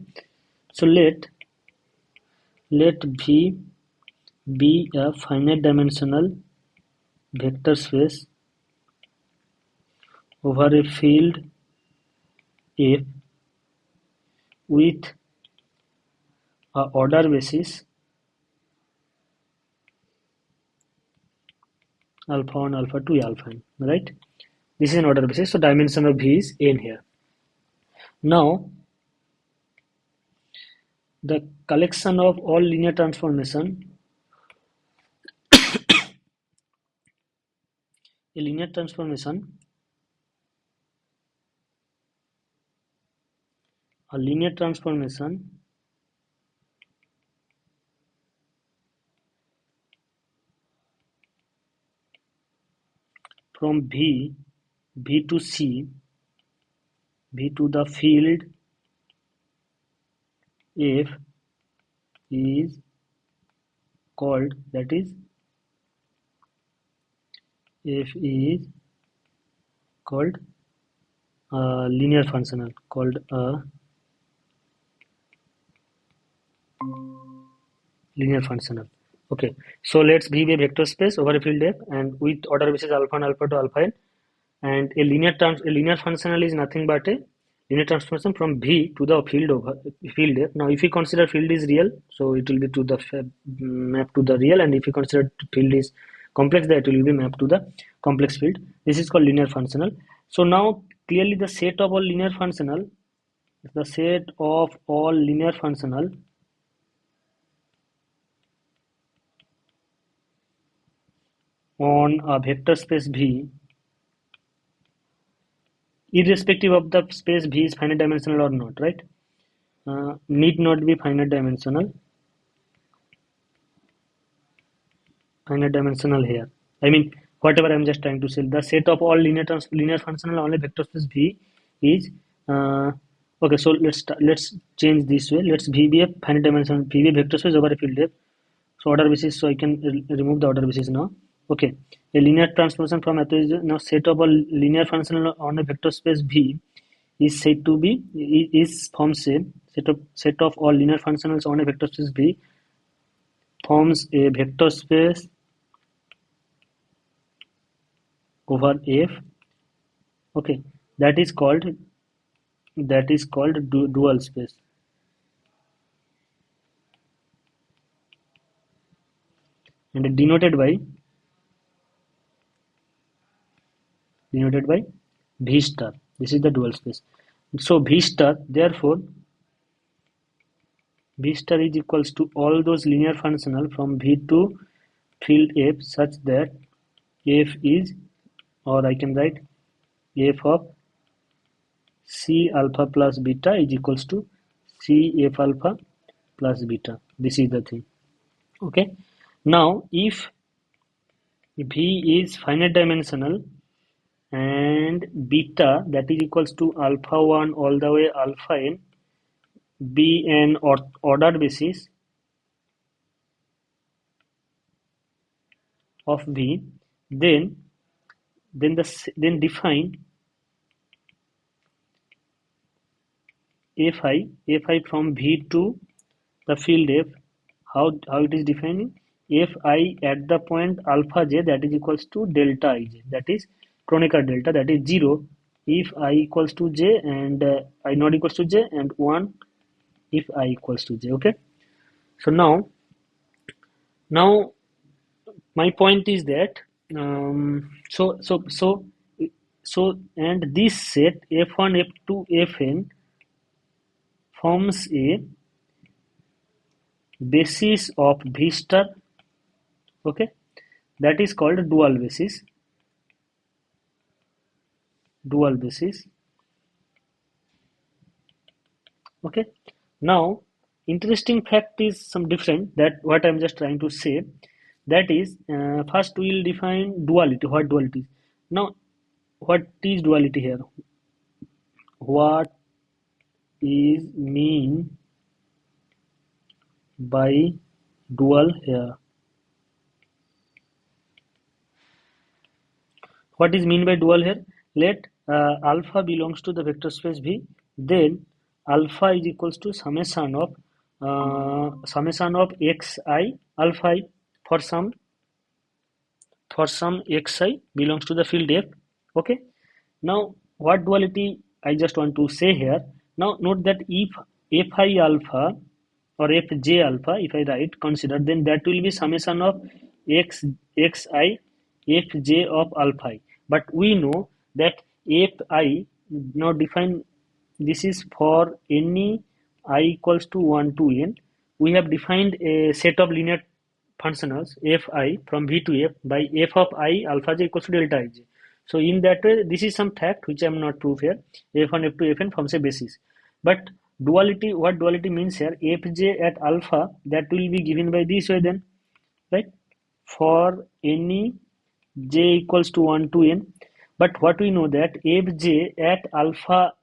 so let V be a finite dimensional vector space over a field F with a order basis alpha 1, alpha 2, alpha n, right? This is an order basis, so dimension of V is n here. Now, the collection of all linear transformation, a linear transformation, a linear transformation from V to C, V to the field F is called, that is, F is called linear functional, called a linear functional. Okay, so let's give a vector space over a field F and with order basis alpha and alpha to alpha n, and a linear functional is nothing but a linear transformation from V to the field over field F. Now if we consider field is real, so it will be to the map to the real, and if we consider field is complex, that will be mapped to the complex field. This is called linear functional. So now clearly the set of all linear functional, on a vector space V, irrespective of the space V is finite dimensional or not, right? Need not be finite dimensional here. I mean, whatever I'm just trying to say, the set of all linear functional only vector space V is okay. So let's change this way. Let's V be a finite dimensional, V be a vector space over a field F. So order basis. So I can remove the order basis now. Okay, a linear transformation from a now set of a linear function on a vector space V is said to be is forms a set of all linear functionals on a vector space V forms a vector space over F. Okay, that is called dual space, and denoted by V star. This is the dual space. So V star, therefore V star is equals to all those linear functional from V to field F such that F is, or I can write F of C alpha plus beta is equals to C F alpha plus beta. This is the thing. Okay. Now, if V is finite dimensional and beta, that is equals to alpha 1 all the way alpha n, be an ordered basis of V, then then define Fi from V to the field F. How it is defining? Fi at the point alpha j, that is equals to delta ij, that is Kronecker delta, that is 0 if I equals to j and I not equals to j, and 1 if I equals to j. Okay, so now my point is that and this set f1 f2 fn forms a basis of V star. Okay, that is called dual basis. Okay, now interesting fact is some different, that what I'm just trying to say, that is first we will define duality. What duality is? Now what is duality here? What is mean by dual here? What is mean by dual here? Let alpha belongs to the vector space V, then alpha is equals to summation of xi alpha I for some xi belongs to the field F. Okay. Now what duality I just want to say here. Now note that if fi alpha or fj alpha, if I write consider, then that will be summation of xi fj of alpha I. But we know that fi, now define, this is for any I equals to 1 to n. We have defined a set of linear functionals fi from V to F by f of I alpha j equals to delta ij. So in that way, this is some fact which I am not proof here. F1 F2 Fn forms a basis. But duality, what duality means here? Fj at alpha, that will be given by this way then, right? For any j equals to 1 to n. But what we know that fj at alpha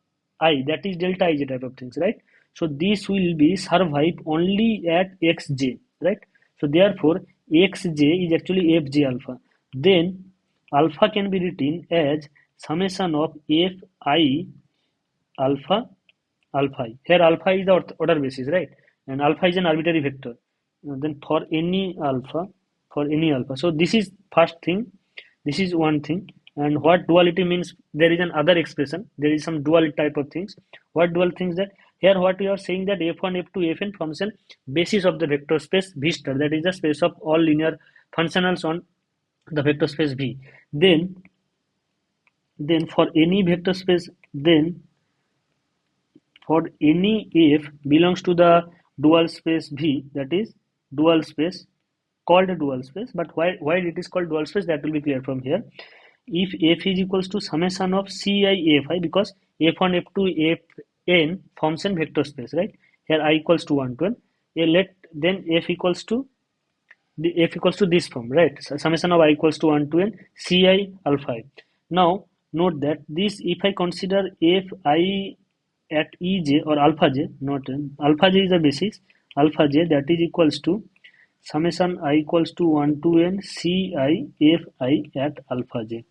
I, that is delta ij type of things, right? So this will be survive only at xj, right? So therefore xj is actually fj alpha. Then alpha can be written as summation of fi alpha alpha I. Here alpha is the order basis, right? And alpha is an arbitrary vector. Then for any alpha. So this is first thing. This is one thing. And what duality means? There is another expression. There is some dual type of things. What dual things that? Here what we are saying that f1, f2, fn forms a basis of the vector space V star. That is the space of all linear functionals on the vector space V. Then for any vector space, then for any f belongs to the dual space V, that is dual space, called a dual space. But why it is called dual space, that will be clear from here. If f is equals to summation of ci fi, because f1 f2 fn forms a vector space, right? Here I equals to 1 to n. Then f equals to this form, right? So summation of I equals to 1 to n ci alpha I. Now note that this, if I consider fi at ej or alpha j, not n, alpha j is the basis, alpha j, that is equals to summation I equals to 1 to n ci fi at alpha j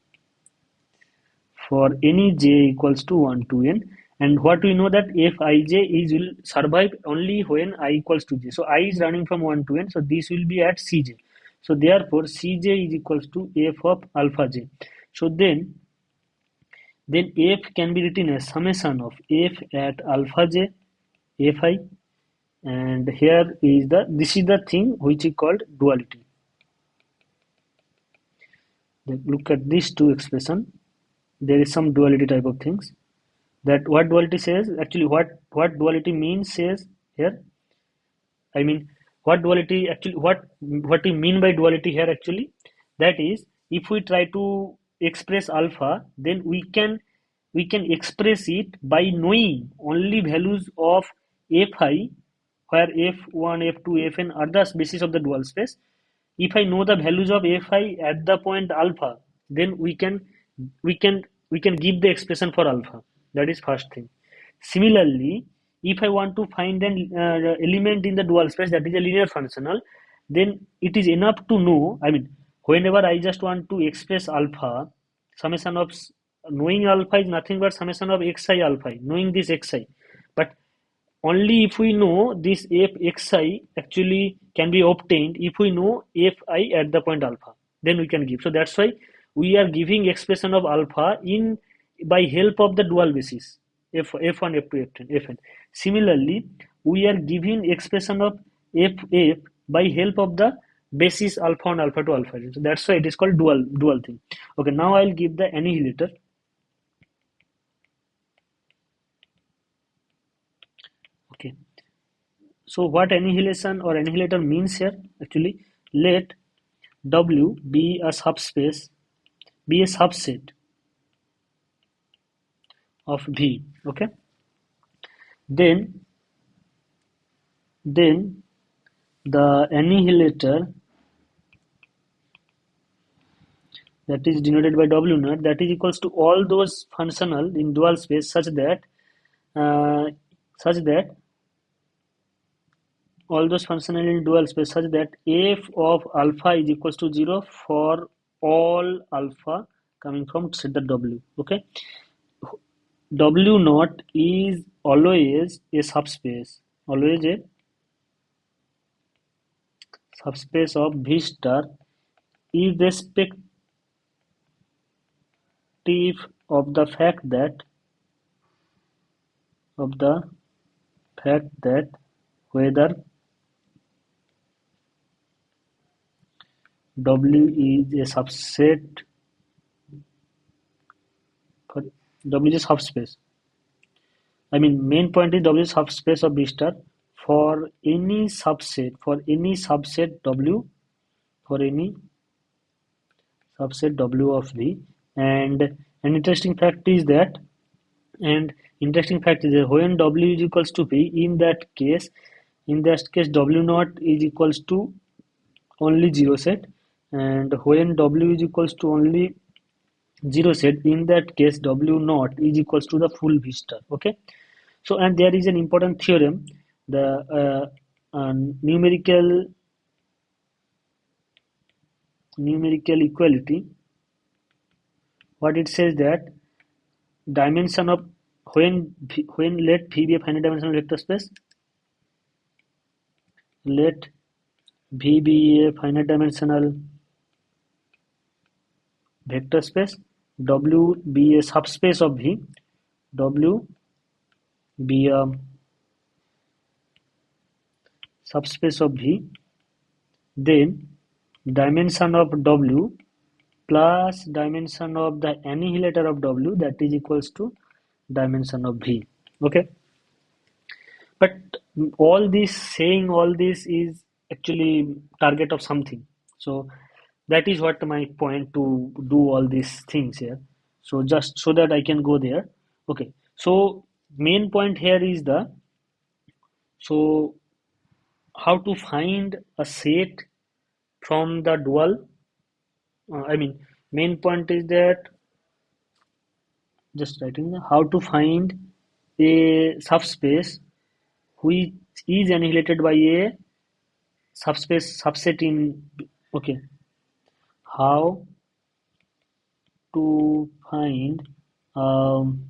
for any j equals to 1 to n. And what we know that fij is will survive only when I equals to j. So I is running from 1 to n, so this will be at cj. So therefore cj is equals to f of alpha j. So then f can be written as summation of f at alpha j fi, and here is this is the thing which is called duality. Look at these two expression. There is some duality type of things. That what duality says, actually what duality means says here, I mean what duality actually, what we mean by duality here actually, that is if we try to express alpha, then we can express it by knowing only values of fi, where f1 f2 fn are the basis of the dual space. If I know the values of fi at the point alpha, then we can we can give the expression for alpha. That is first thing. Similarly, if I want to find an element in the dual space that is a linear functional, then it is enough to know. I mean, whenever I just want to express alpha, summation of knowing alpha is nothing but summation of xi alpha, knowing this xi. But only if we know this fxi actually can be obtained if we know fi at the point alpha, then we can give. So that's why we are giving expression of alpha in by help of the dual basis f1 f2 fn. Similarly, we are giving expression of f by help of the basis alpha and alpha to alpha. So that's why it is called dual thing. Okay, now I'll give the annihilator. Okay, so what annihilation or annihilator means here, actually, let W be a subspace, be a subset of V. Okay, then then the annihilator that is denoted by W naught, that is equals to all those functional in dual space uh, such that all those functional in dual space such that f of alpha is equals to 0 for all alpha coming from set the W. Okay, W naught is always a subspace of V star, irrespective of the fact that whether W is a subset, W is a subspace. I mean, main point is W is subspace of V star for any subset W, for any subset W of V. And an interesting fact is that when W is equals to V, in that case W naught is equals to only 0 set, and when W is equals to only 0 set, in that case W naught is equals to the full V star. Okay, so and there is an important theorem, the numerical equality. What it says that dimension of when let V be a finite dimensional vector space, let V be a finite dimensional vector space, W be a subspace of V, W be a subspace of V, then dimension of W plus dimension of the annihilator of W, that is equals to dimension of V. Okay, but saying all this is actually target of something. So that is what my point to do all these things here. So just so that I can go there. Okay, so main point here is so how to find a set from the dual. I mean, main point is that just writing how to find a subspace which is annihilated by a subset in, okay, how to find um,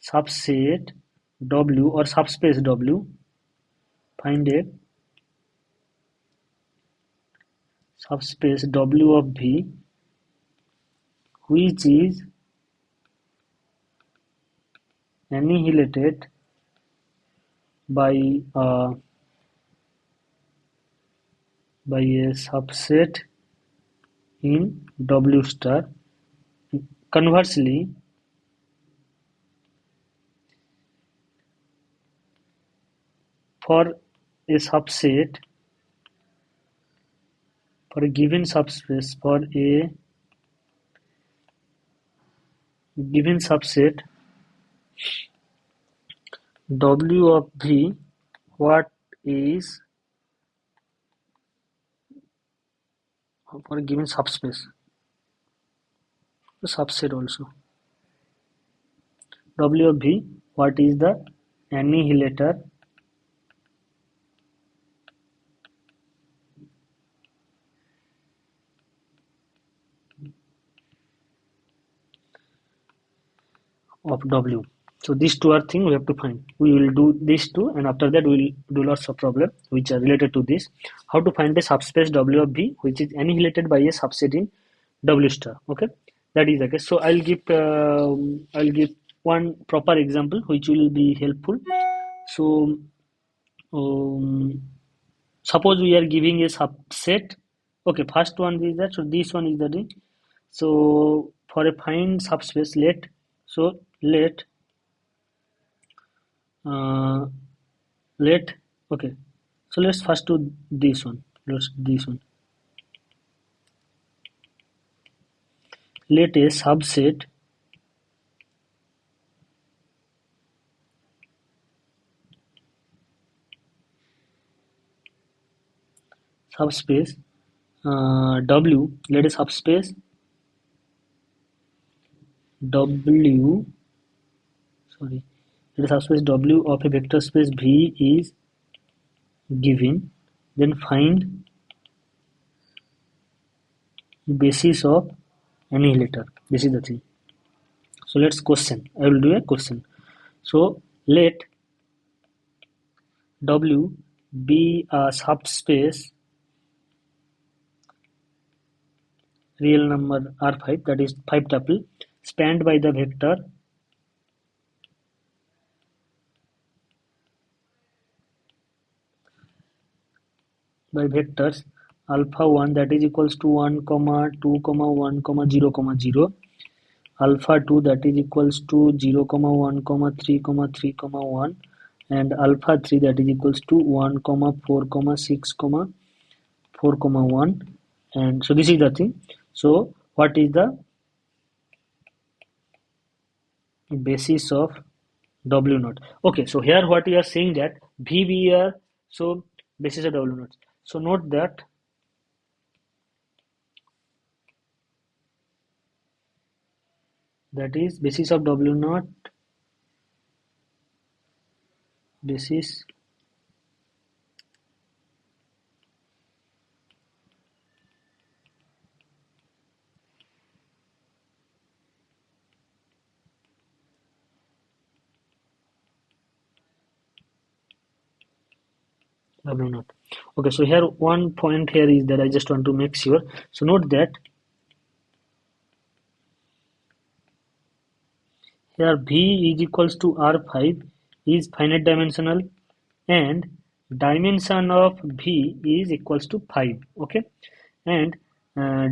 subset W or subspace W, find a subspace W of V which is annihilated by by a subset in W star. Conversely, for a subset, for a given subspace, for a given subset W of V, what is, for a given subspace, a subset also, W of V, what is the annihilator of W. So these two are things we have to find. We will do these two, and after that we will do lots of problems which are related to this. How to find the subspace W of V which is annihilated by a subset in W star. Okay, that is the case. So I'll give one proper example which will be helpful. So um, suppose we are giving a subset. Okay, first one is that. So this one is the thing. So for a find subspace, let uh, let okay. So let's first do this one. Let's this one. Let a subspace W. Let a subspace W. Sorry. Let a subspace W of a vector space V is given. Then find basis of annihilator. This is the thing. So let's question. I will do a question. So let W be a subspace real number R5, that is 5 tuple, spanned by the vector by vectors alpha 1 that is equals to 1 comma 2 comma 1 comma 0, alpha 2 that is equals to 0 comma 1 comma 3 comma 3 comma 1, and alpha 3 that is equals to 1 comma 4 comma 6 comma 4 comma 1. And so this is the thing. So what is the basis of W naught? Okay, so here what we are saying that VBR, so basis of W naught. So note that is basis of W naught, basis W naught. Okay, so here one point here is that I just want to make sure. So note that here V is equals to R5 is finite dimensional and dimension of V is equals to 5. Okay, and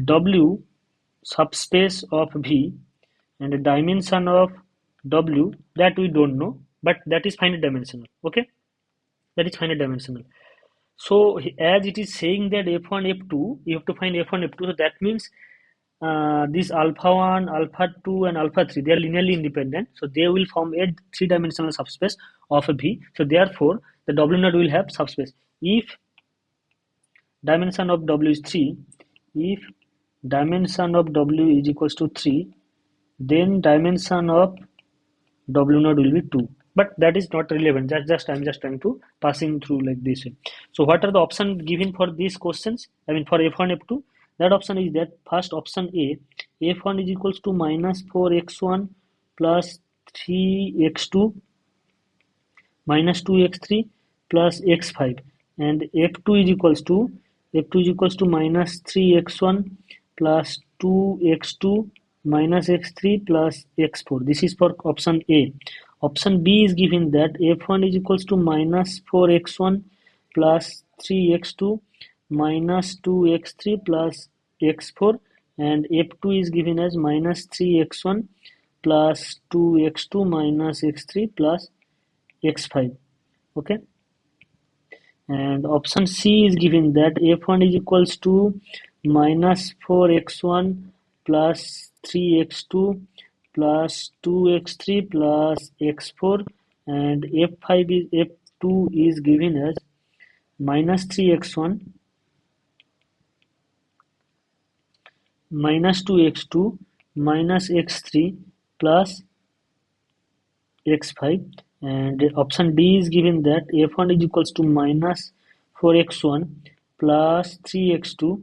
W subspace of V and the dimension of W that we don't know, but that is finite dimensional. Okay, that is finite dimensional. So as it is saying that f1, f2, you have to find f1, f2. So that means this alpha 1, alpha 2, and alpha 3, they are linearly independent. So they will form a three-dimensional subspace of a V. So therefore, the W naught will have subspace. If dimension of W is 3, if dimension of W is equals to 3, then dimension of W naught will be 2. but that is not relevant. That's just I'm just trying to passing through like this way. So what are the options given for these questions? I mean for F1, F2. That option is that first option A, F1 is equals to minus 4x1 plus 3x2 minus 2x3 plus x5, and f2 is equals to minus 3x1 plus 2x2 minus x3 plus x4. This is for option A. Option B is given that f1 is equals to minus 4x1 plus 3x2 minus 2x3 plus x4, and f2 is given as minus 3x1 plus 2x2 minus x3 plus x5. Okay, and option C is given that f1 is equals to minus 4x1 plus 3x2 plus 2x3 plus x4, and f2 is given as minus 3x1 minus 2x2 minus x3 plus x5, and option D is given that f1 is equals to minus 4x1 plus 3x2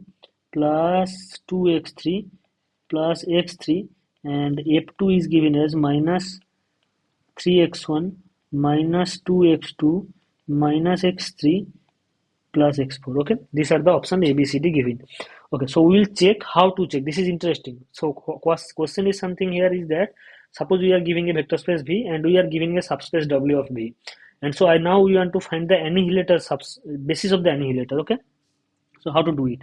plus 2x3 plus x3, and f2 is given as minus 3x1 minus 2x2 minus x3 plus x4. Okay, these are the option A, B, C, D given. Okay, so we will check how to check. This is interesting. So question is something here is that suppose we are giving a vector space V and we are giving a subspace W of V, and so I now we want to find the annihilator basis of the annihilator. Okay, so how to do it?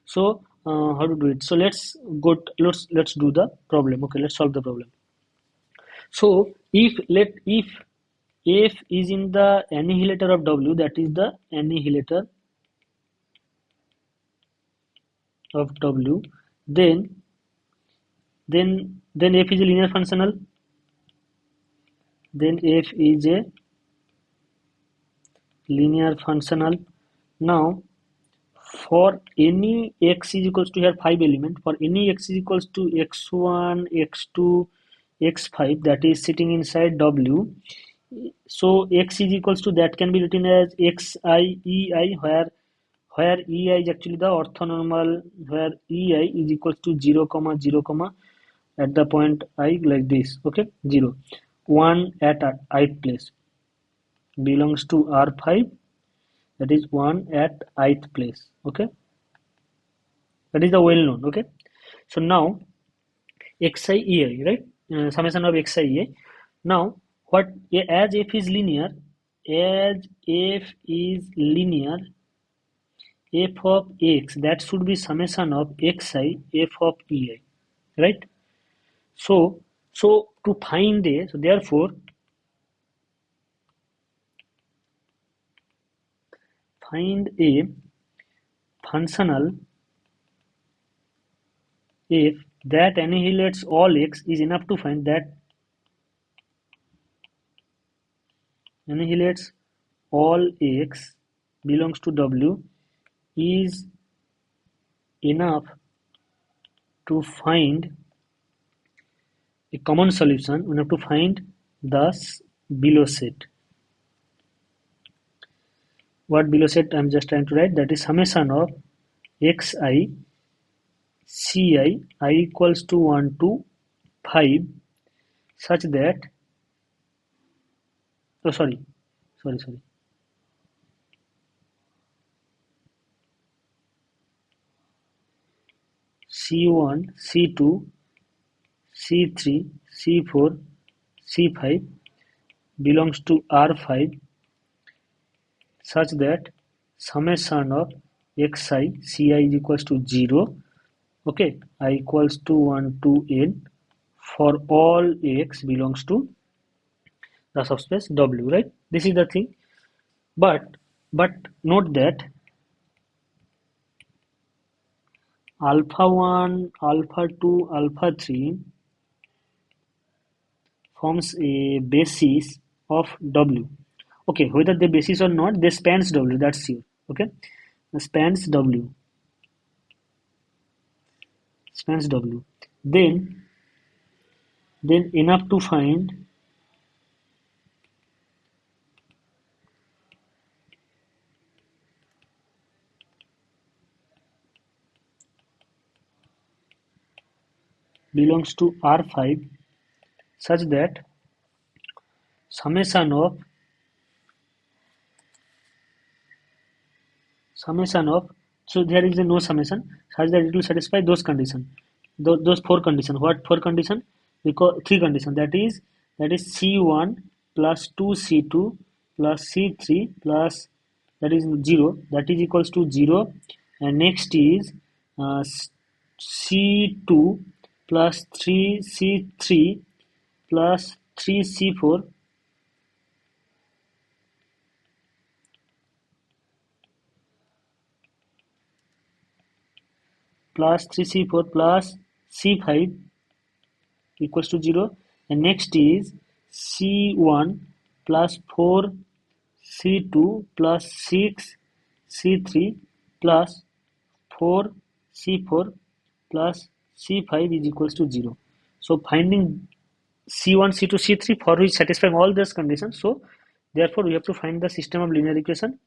So how to do it? So let's do the problem. Okay, let's solve the problem. So if F is in the annihilator of W, that is the annihilator of W, then then F is a linear functional, then F is a linear functional. Now for any x is equals to here 5 element, for any x is equals to x1 x2 x5 that is sitting inside W, so x is equals to that can be written as xi ei, where ei is actually the orthonormal, where ei is equals to 0 comma 0 comma at the point I like this. Okay, 0 1 at ith place belongs to R5, that is 1 at ith place. Okay, that is the well known. Okay, so now xi ei, right, summation of xi ei. Now what, as f is linear, as f is linear, f of x, that should be summation of xi f of ei, right? So to find a, so therefore find a functional if that annihilates all x is enough to find that annihilates all x belongs to W is enough to find a common solution. We have to find thus below set. What below set I'm just trying to write, that is summation of xi ci I equals to 1 to 5 such that, oh sorry, C1 C2 C3 C4 C5 belongs to R5 such that summation of xi ci is equals to 0. Okay, I equals to 1 to n for all x belongs to the subspace W, right? This is the thing. But note that alpha 1, alpha 2, alpha 3 forms a basis of W. Okay, whether they basis or not, they spans W, that's here. Okay, spans W, spans W. Then enough to find belongs to R5 such that summation of so there is a no summation such that it will satisfy those conditions, those four conditions. What four conditions? Because three conditions, that is C1 plus 2C2 plus C3 plus that is 0, that is equals to 0, and next is uh, C2 plus 3C3 plus 3C4 plus 3C4 plus C5 equals to 0, and next is C1 plus 4 C2 plus 6 C3 plus 4 C4 plus C5 is equals to 0. So finding C1, C2, C3 for which satisfying all these conditions. So therefore we have to find the system of linear equation.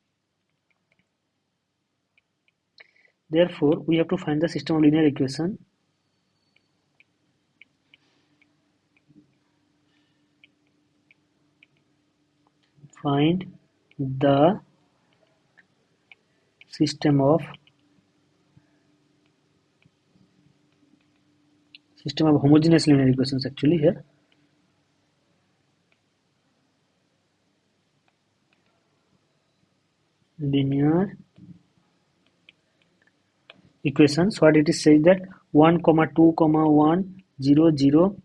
Therefore we have to find the system of linear equation. Find the system of homogeneous linear equations actually here. Linear equations, what it is says that 1 comma 2 comma 1 0 0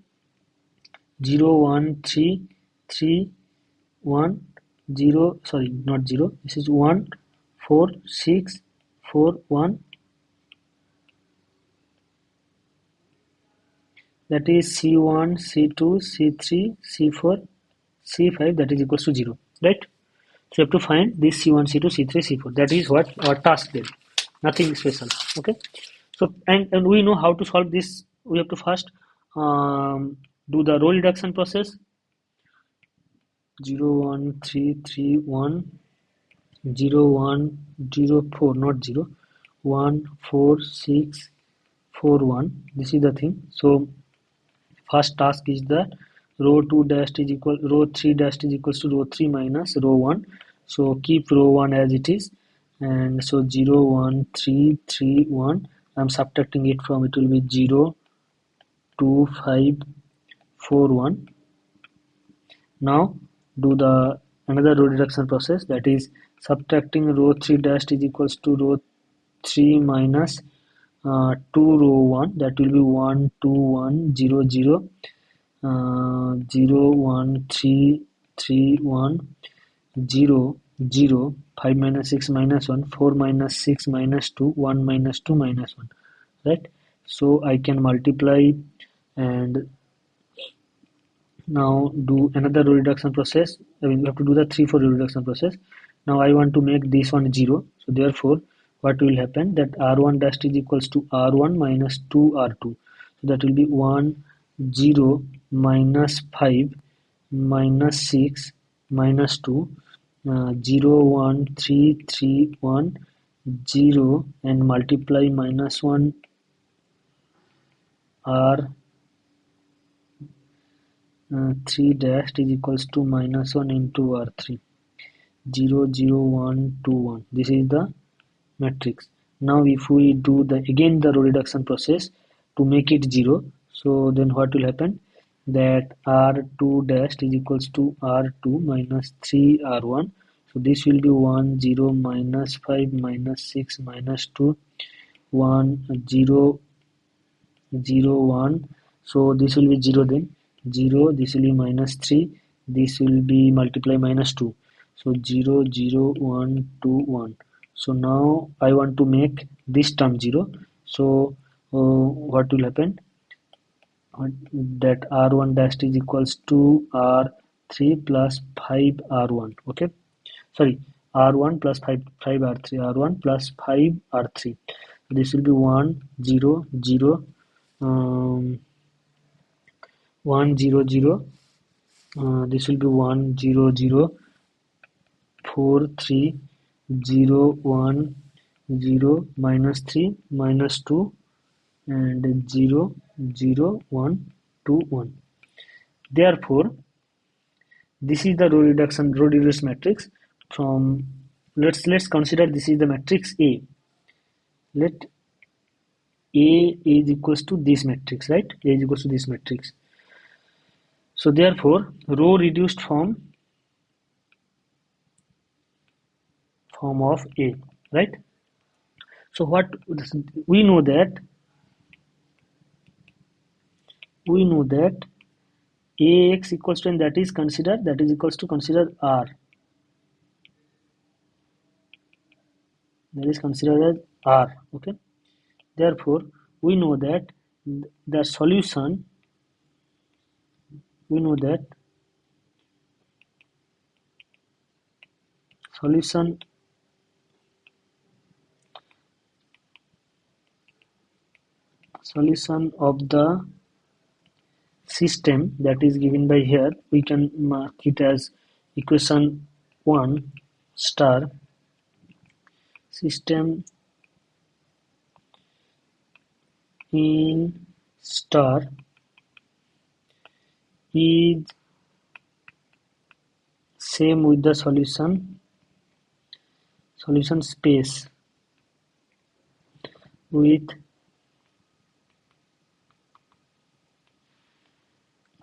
0 1 3 3 1 0, sorry not 0, this is 1 4 6 4 1, that is C1 C2 C3 C4 C5, that is equals to 0, right? So you have to find this C1 C2 C3 C4, that is what our task there, nothing special. Okay, so and we know how to solve this. We have to first do the row reduction process. 0 1 3 3 1 0 1 0 4, not 0 1 4 6 4 1, this is the thing. So first task is the row 2 dash is equal, row 3 dash is equals to row 3 minus row 1. So keep row 1 as it is, and so 0 1 3 3 1, I'm subtracting it from, it will be 0 2 5 4 1. Now do the another row reduction process, that is subtracting row 3 dash is equals to row 3 minus 2 row 1, that will be 1 2 1 0 0 0 1 3 3 1 0 0 5 minus 6 minus 1 4 minus 6 minus 2 1 minus 2 minus 1, right? So I can multiply and now do another row reduction process. I mean, we have to do the 3 4 row reduction process. Now I want to make this one 0, so therefore what will happen, that r1 dash is equals to r1 minus 2 r2, so that will be 1 0 minus 5 minus 6 minus 2 0 1 3 3 1 0 and multiply minus 1 r 3 dash is equals to minus 1 into r3, 0 0 1 2 1, this is the matrix. Now if we do the again the row reduction process to make it 0, so then what will happen, that r2 dash is equals to r2 minus 3 r1, so this will be 1 0 minus 5 minus 6 minus 2 1 0 0 1, so this will be 0, then 0, this will be minus 3, this will be multiply minus 2, so 0 0 1 2 1. So now I want to make this term 0, so what will happen, that r1 dash is equals to r3 plus 5 r1, okay, sorry, r1 plus 5 r3, r1 plus 5 r3, this will be 1 0 0 1 0 0, this will be 1 0 0 4 3 0 1 0 minus 3 minus 2 and 0, 0, 1, 2, 1. Therefore, this is the row reduced matrix from, let's consider this is the matrix A. Let A is equals to this matrix, right? A is equals to this matrix. So therefore, row reduced form of A, right? So what we know that Ax equals to, and that is equals to consider R. That is considered as R. Okay. Therefore, we know that the solution. We know that solution of the system that is given by here, we can mark it as equation 1 star. System in star is same with the solution space with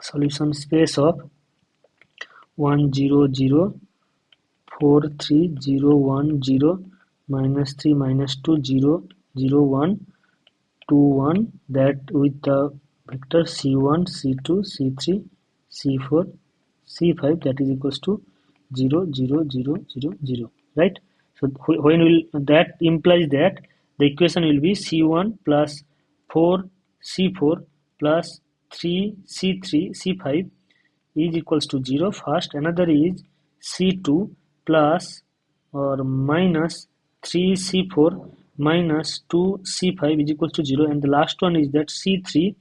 solution space of 1 0 0 4 3 0 1 0 minus 3 minus 2 0 0 1 2 1, that with the vector c1 c2 c3 c4 c5, that is equals to 0 0 0 0 0, right? So when will that implies that the equation will be c1 plus 4 c4 plus 3 c3 c5 is equals to 0 first. Another is c2 plus or minus 3c4 minus 2c5 is equals to 0, and the last one is that c3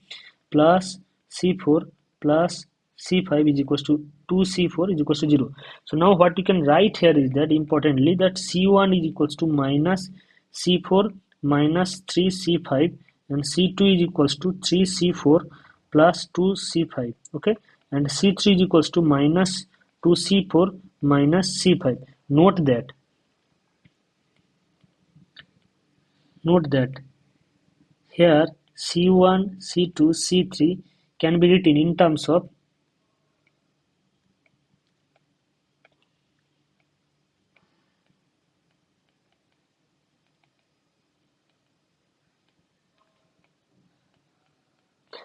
plus c4 plus c5 is equals to 2c4 is equals to 0. So now what you can write here is that importantly that c1 is equals to minus c4 minus 3c5 and c2 is equals to 3c4 plus 2c5, okay, and c3 is equals to minus 2c4 minus c5. Note that here c1 c2 c3 can be written in terms of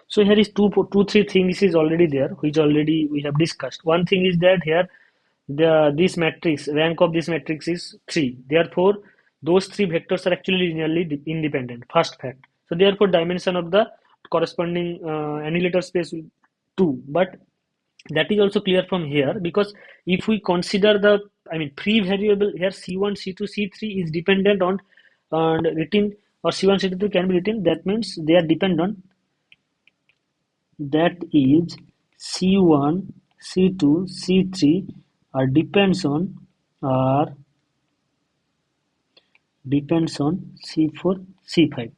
so here is two three things is already there which already we have discussed. One thing is that here this matrix rank of this matrix is 3, therefore those three vectors are actually linearly independent, first fact. So therefore dimension of the corresponding annihilator space will 2, but that is also clear from here, because if we consider the free variable here c1 c2 c3 is dependent on written, or c1 c2 can be written, that means they are dependent, that is c1 c2 c3 are depends on c4 c5.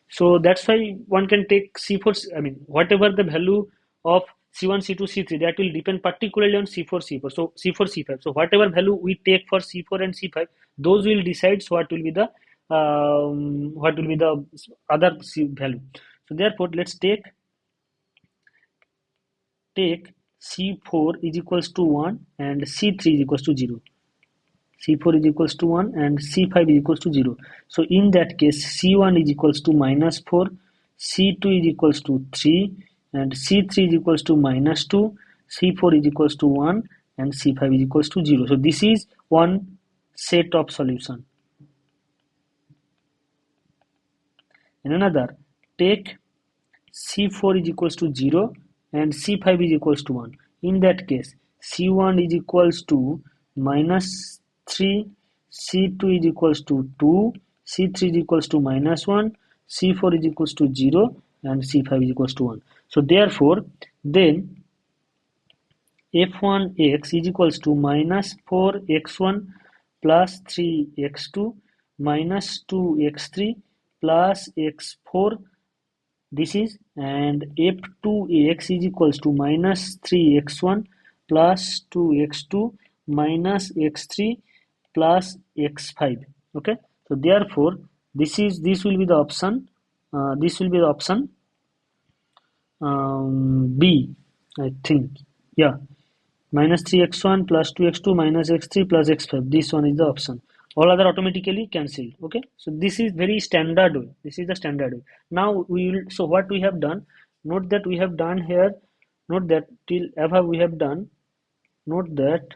So that's why one can take c4, whatever the value of c1 c2 c3, that will depend particularly on c4 c4, so c4 c5. So whatever value we take for c4 and c5, those will decide what will be the other value. So therefore let's take c4 is equals to 1 and c3 is equals to 0. C4 is equals to 1 and C5 is equals to 0. So in that case, C1 is equals to minus 4, C2 is equals to 3, and C3 is equals to minus 2, C4 is equals to 1, and C5 is equals to 0. So this is one set of solution. And another, take C4 is equals to 0 and C5 is equals to 1. In that case, C1 is equals to minus 3, C2 is equals to 2, C3 is equals to minus 1, C4 is equals to 0, and C5 is equals to 1. So therefore, then f1x is equals to minus 4x1 plus 3x2 minus 2x3 plus x4 this is, and f2x is equals to minus 3x1 plus 2x2 minus x3 plus x5. Okay, so therefore this will be the option, this will be the option B, I think. Yeah, minus 3x1 plus 2x2 minus x3 plus x5. This one is the option. All other automatically cancelled. Okay, so this is very standard way. This is the standard way. Now we will. So what we have done? Note that we have done here. Note that till above we have done. Note that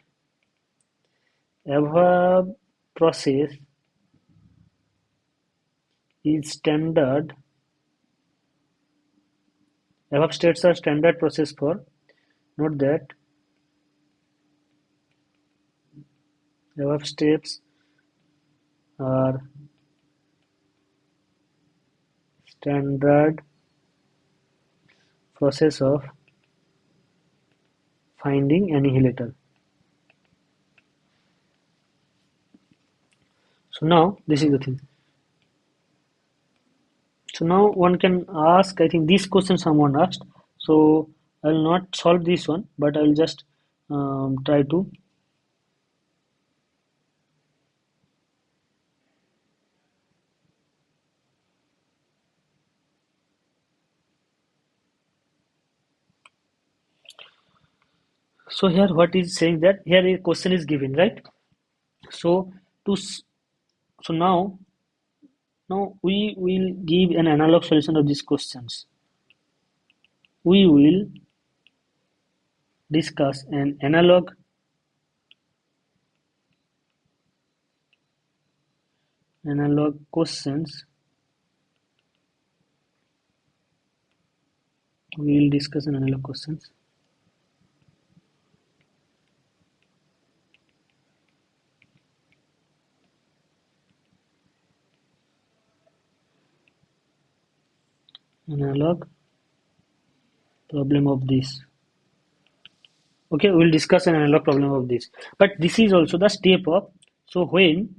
above process is standard. Above states are standard process for. Note that above steps are standard process of finding annihilator. So now this is the thing. So now one can ask, I think this question someone asked. So I will not solve this one, but I will just try to. So here what is saying that here a question is given, right? So to so now we will give an analog solution of these questions. We will discuss an analog questions. We will discuss an analog questions. Analog problem of this. Okay, we will discuss an analog problem of this. But this is also the step of, so when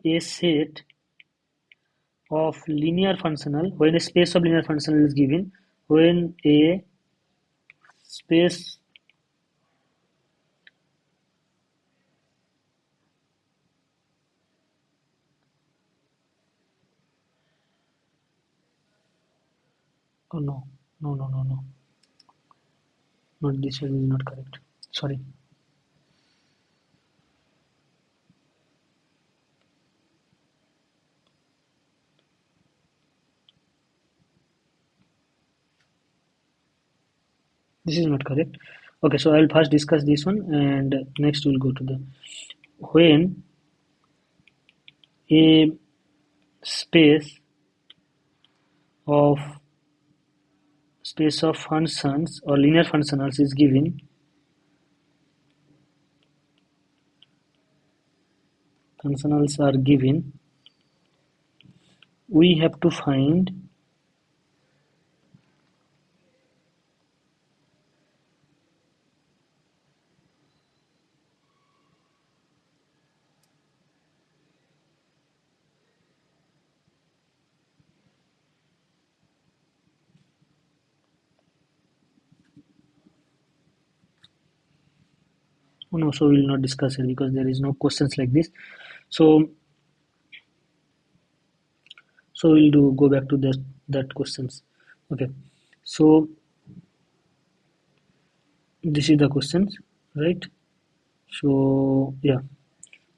a set of linear functional, when a space of linear functional is given, when a space oh no, not this one is not correct, sorry. This is not correct. Okay, so I will first discuss this one and next we'll go to the when a space of functions or linear functionals is given, functionals are given, we have to find oh no, so we will not discuss it because there is no questions like this. So we'll go back to that questions. Okay, so this is the questions, right? So yeah,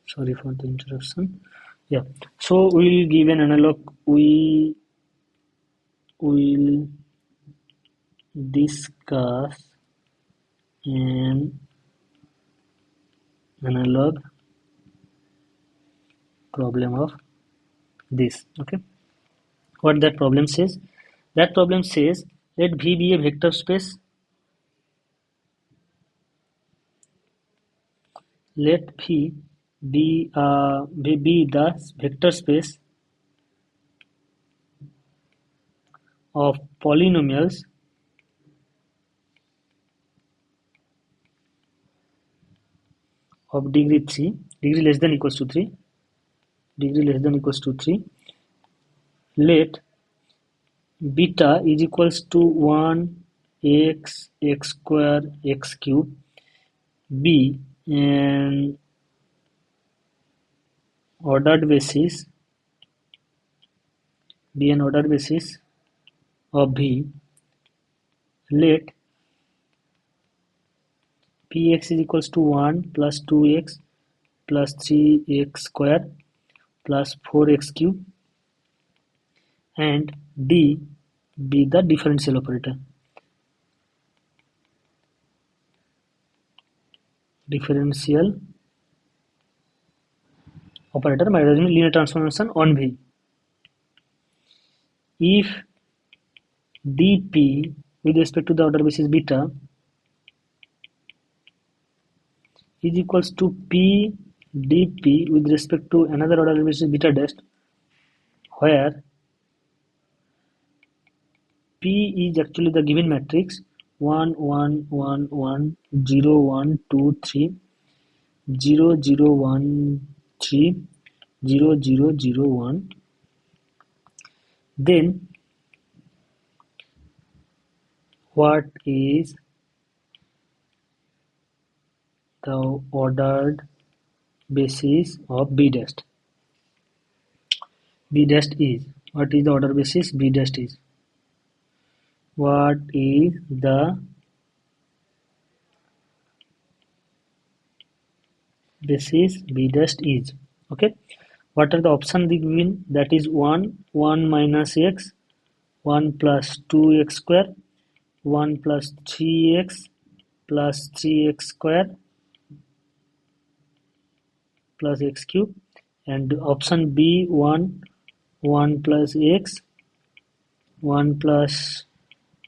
sorry for the interruption. Yeah, so we'll give an analog. We will discuss an analog problem of this. Okay, what that problem says? That problem says let V be a vector space. Let V be the vector space of polynomials of degree 3, degree less than equals to 3, degree less than equals to 3. Let beta is equals to 1 x x square x cube b, and ordered basis of v, let px is equals to 1 plus 2x plus 3x square plus 4x cube, and d be the differential operator. Differential operator by using linear transformation on V. If dp with respect to the order basis beta is equals to p dp with respect to another order basis beta dash, where p is actually the given matrix 1 1 1 1 0 1 2 3 0 0 1 3 0 0 0 1, then what is the ordered basis of b dash? B dash is, what is the order basis b dash is? What is the basis b dash is? Okay. What are the options given? That is 1, 1 minus x, 1 plus 2x square, 1 plus 3x plus 3x square plus x cube, and option B 1, 1 plus x, 1 plus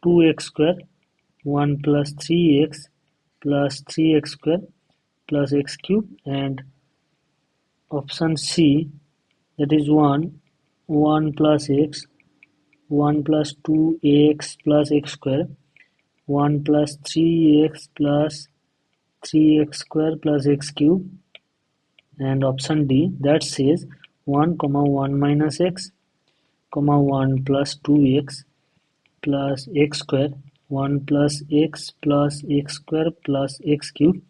2x square, 1 plus 3x plus 3x square plus x cube, and option C, that is 1, 1 plus x, 1 plus 2x plus x square, 1 plus 3x plus 3x square plus x cube, and option D, that says 1 comma 1 minus x comma 1 plus 2x plus x square, 1 plus x square plus x cube.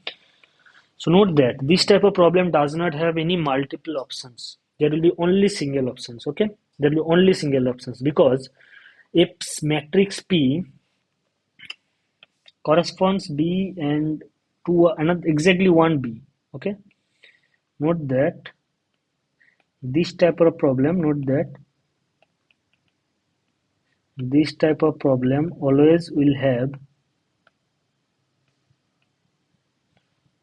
So note that this type of problem does not have any multiple options. There will be only single options. Okay, there will be only single options, because if matrix P corresponds B and to another exactly one B. Okay, note that this type of problem. Note that this type of problem always will have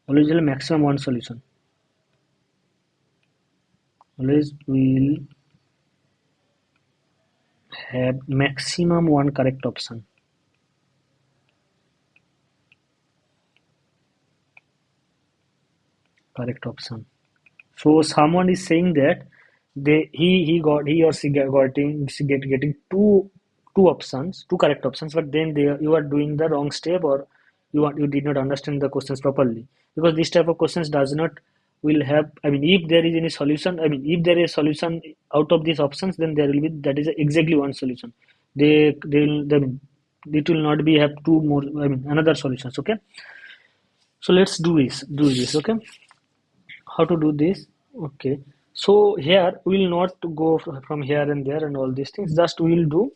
maximum one solution. Always will have maximum one correct option. Correct option. So someone is saying that he or she getting two options, two correct options, but then you are doing the wrong step, or you did not understand the questions properly, because this type of questions does not will have, I mean, if there is any solution, I mean, if there is solution out of these options, then there will be, that is exactly one solution. It will not be have two more, I mean, another solutions. Okay, so let's do this. Okay, how to do this? Okay, so here we will not go from here and there and all these things, just we will do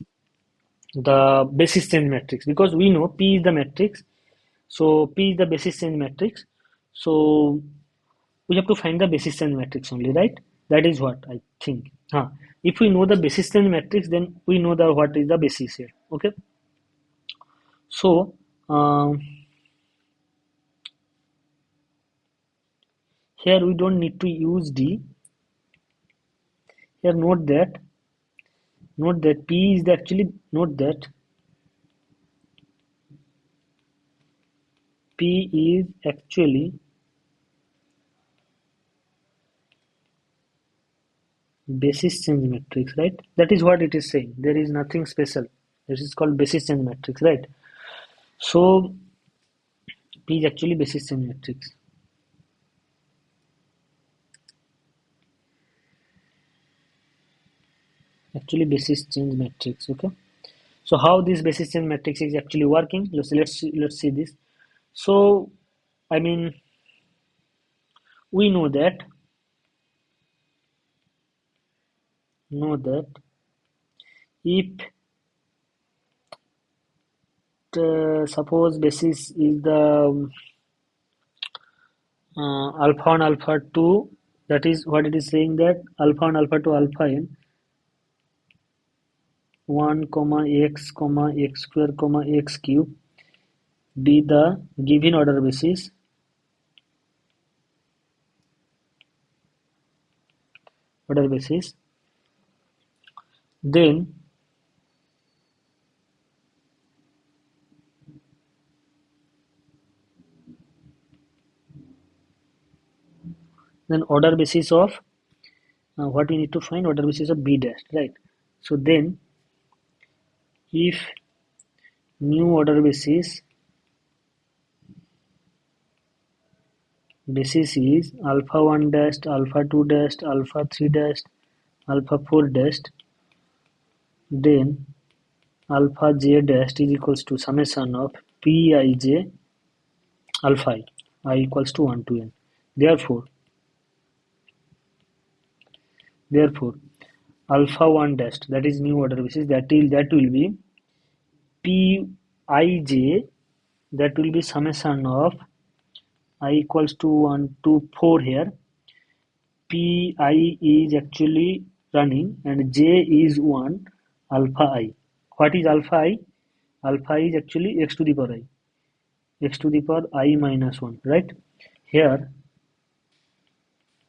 the basis change matrix, because we know P is the matrix, so P is the basis change matrix, so we have to find the basis change matrix only, right? That is what I think. If we know the basis change matrix, then we know the what is the basis here. Okay, so here we don't need to use D. Here note that P is the actually, note that P is actually basis change matrix, right? That is what it is saying. There is nothing special. This is called basis change matrix, right? So P is actually basis change matrix. Actually basis change matrix. Okay. So how this basis change matrix is actually working? Let's see this. So I mean, we know that if suppose basis is the alpha 1 alpha 2, that is what it is saying, that alpha 1 alpha 2 alpha n 1 comma x square comma x cube be the given order basis, then order basis of what we need to find, order basis of b dash, right? So then if new order basis is alpha 1 dash alpha 2 dash alpha 3 dash alpha 4 dash, then alpha j dash is equals to summation of pij alpha I equals to 1 to n. Therefore alpha 1 dash, that is new order basis, that will be pij, that will be summation of I equals to 1 to 4 here. Pi is actually running and j is 1 alpha I. What is alpha I? Alpha is actually x to the power I. X to the power I minus 1, right? Here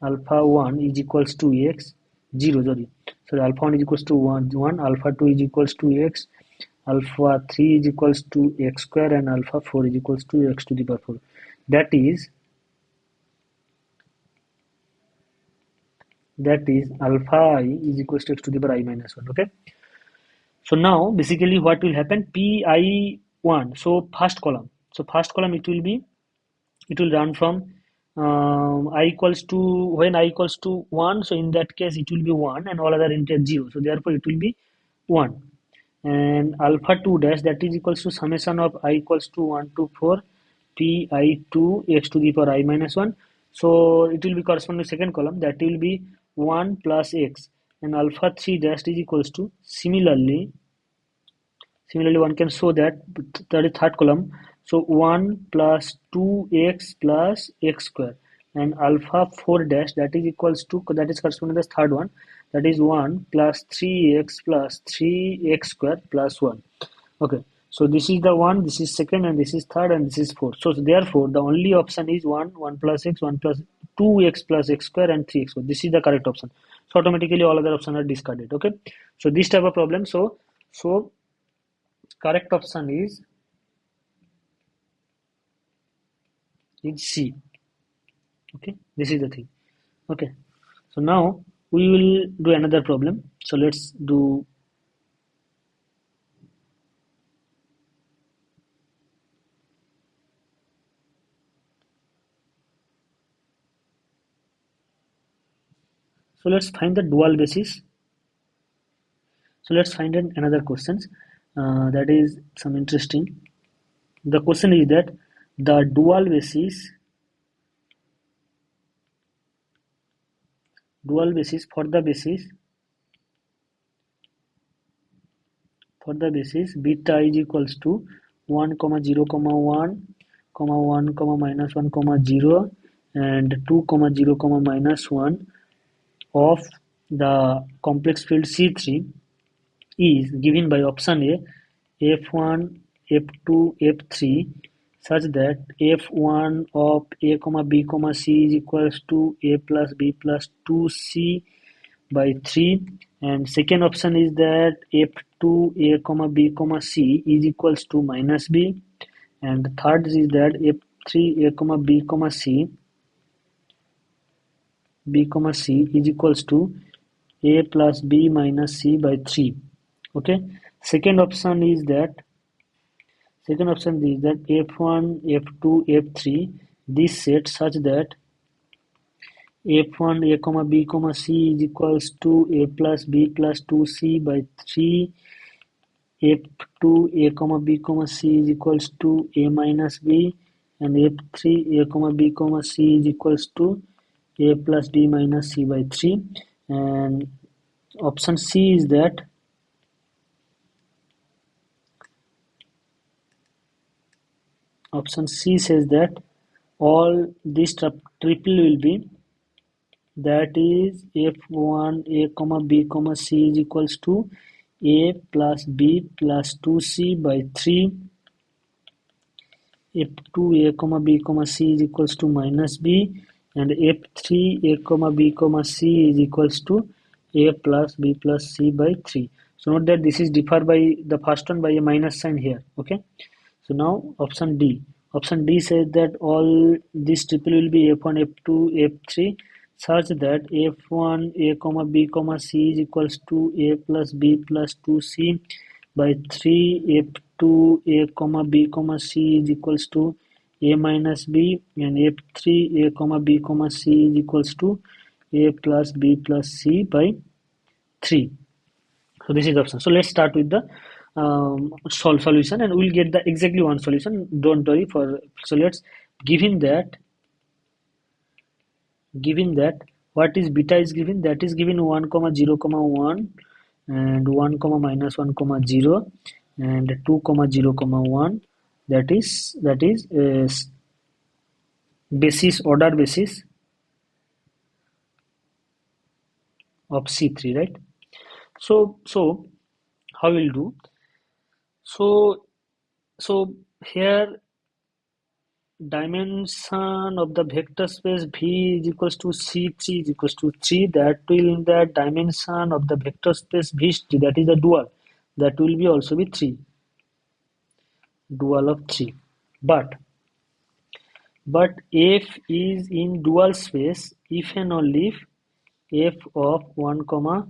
alpha 1 is equals to x 0, sorry, alpha 1 is equals to 1, alpha 2 is equals to x, alpha 3 is equals to x square, and alpha 4 is equals to x to the power 4. That is alpha I is equals to x to the power I minus 1. Okay. So now basically what will happen, pi1, so first column. So first column it will run from I equals to, when I equals to 1, so in that case it will be 1 and all other integers 0. So therefore it will be 1. And alpha 2 dash, that is equals to summation of I equals to 1 to 4 pi2 x to the power I minus 1. So it will be corresponding to second column, that will be 1 plus x, and alpha 3 dash is equals to, similarly one can show that is third column, so 1 plus 2x plus x square, and alpha 4 dash, that is equals to, that is corresponding to the third one, that is 1 plus 3x plus 3x square plus 1. Okay, so this is the one, this is second, and this is third, and this is fourth. So therefore the only option is 1 plus x, 1 plus 2x plus x square, and 3x square. This is the correct option. So automatically all other options are discarded. Okay, so this type of problem, so correct option is C. Okay, this is the thing. Okay, so now we will do another problem. So let's do, so let's find the dual basis. So let's find another questions that is some interesting. The question is that the dual basis for the basis beta is equals to 1 comma 0 comma 1 comma 1 comma minus 1 comma 0 and 2 comma 0 comma minus 1 of the complex field C3 is given by option A, f1, f2, f3, such that f1 of a comma b comma c is equals to a plus b plus 2c by 3, and second option is that f2 a comma b comma c is equals to minus b, and third is that f3 a comma b comma c is equals to a plus b minus c by 3. Okay, second option is that f1, f2, f3, this set such that f1 a comma b comma c is equals to a plus b plus 2c by 3 f2 a comma b comma c is equals to a minus b, and f3 a comma b comma c is equals to a plus b minus c by 3. And option C is that option C says that all this triple will be, that is f1 a comma b comma c is equals to a plus b plus 2c by 3, f2 a comma b comma c is equals to minus b, and f3 a comma b comma c is equals to a plus b plus c by 3. So note that this is differ by the first one by a minus sign here. Okay, so now option D. Option D says that all this triple will be f1, f2, f3 such that f1 a comma b comma c is equals to a plus b plus 2c by 3, f2 a comma b comma c is equals to a minus b, and f3 a comma b comma c is equals to a plus b plus c by 3. So this is the option. So let's start with the solution, and we'll get the exactly one solution. Don't worry for. So let's given that what is beta is given, that is given 1 comma 0 comma 1 and 1 comma minus 1 comma 0 and 2 comma 0 comma 1, that is basis, order basis of C3, right? So how we'll do? So here dimension of the vector space V is equals to C3 is equals to 3. That will the dimension of the vector space V, that is the dual, that will be also be 3, dual of 3. But f is in dual space if and only if f of 1 comma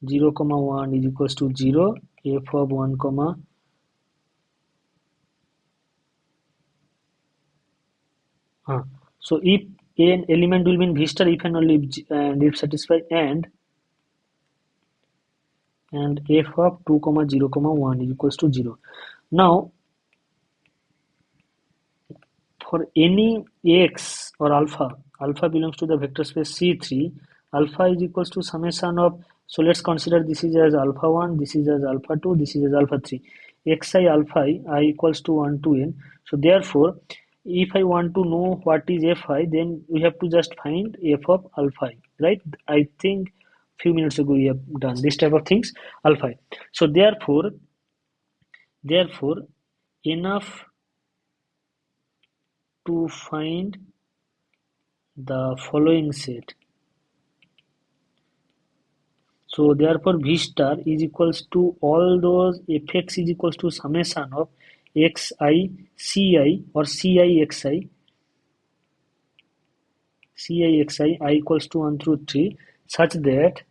0 comma 1 is equals to 0, f of 1 comma so if an element will be in V star if and only if, and if satisfied, and f of 2 comma 0 comma 1 is equals to 0. Now for any x or alpha belongs to the vector space C3, alpha is equals to summation of, so let's consider this is as alpha 1, this is as alpha 2, this is as alpha 3, xi alpha I equals to 1 to n. So therefore if I want to know what is fi, then we have to just find f of alpha I, right? I think few minutes ago we have done this type of things, alpha I. So therefore enough to find the following set. So therefore V star is equals to all those fx is equals to summation of xi ci or ci xi I equals to 1 through 3 such that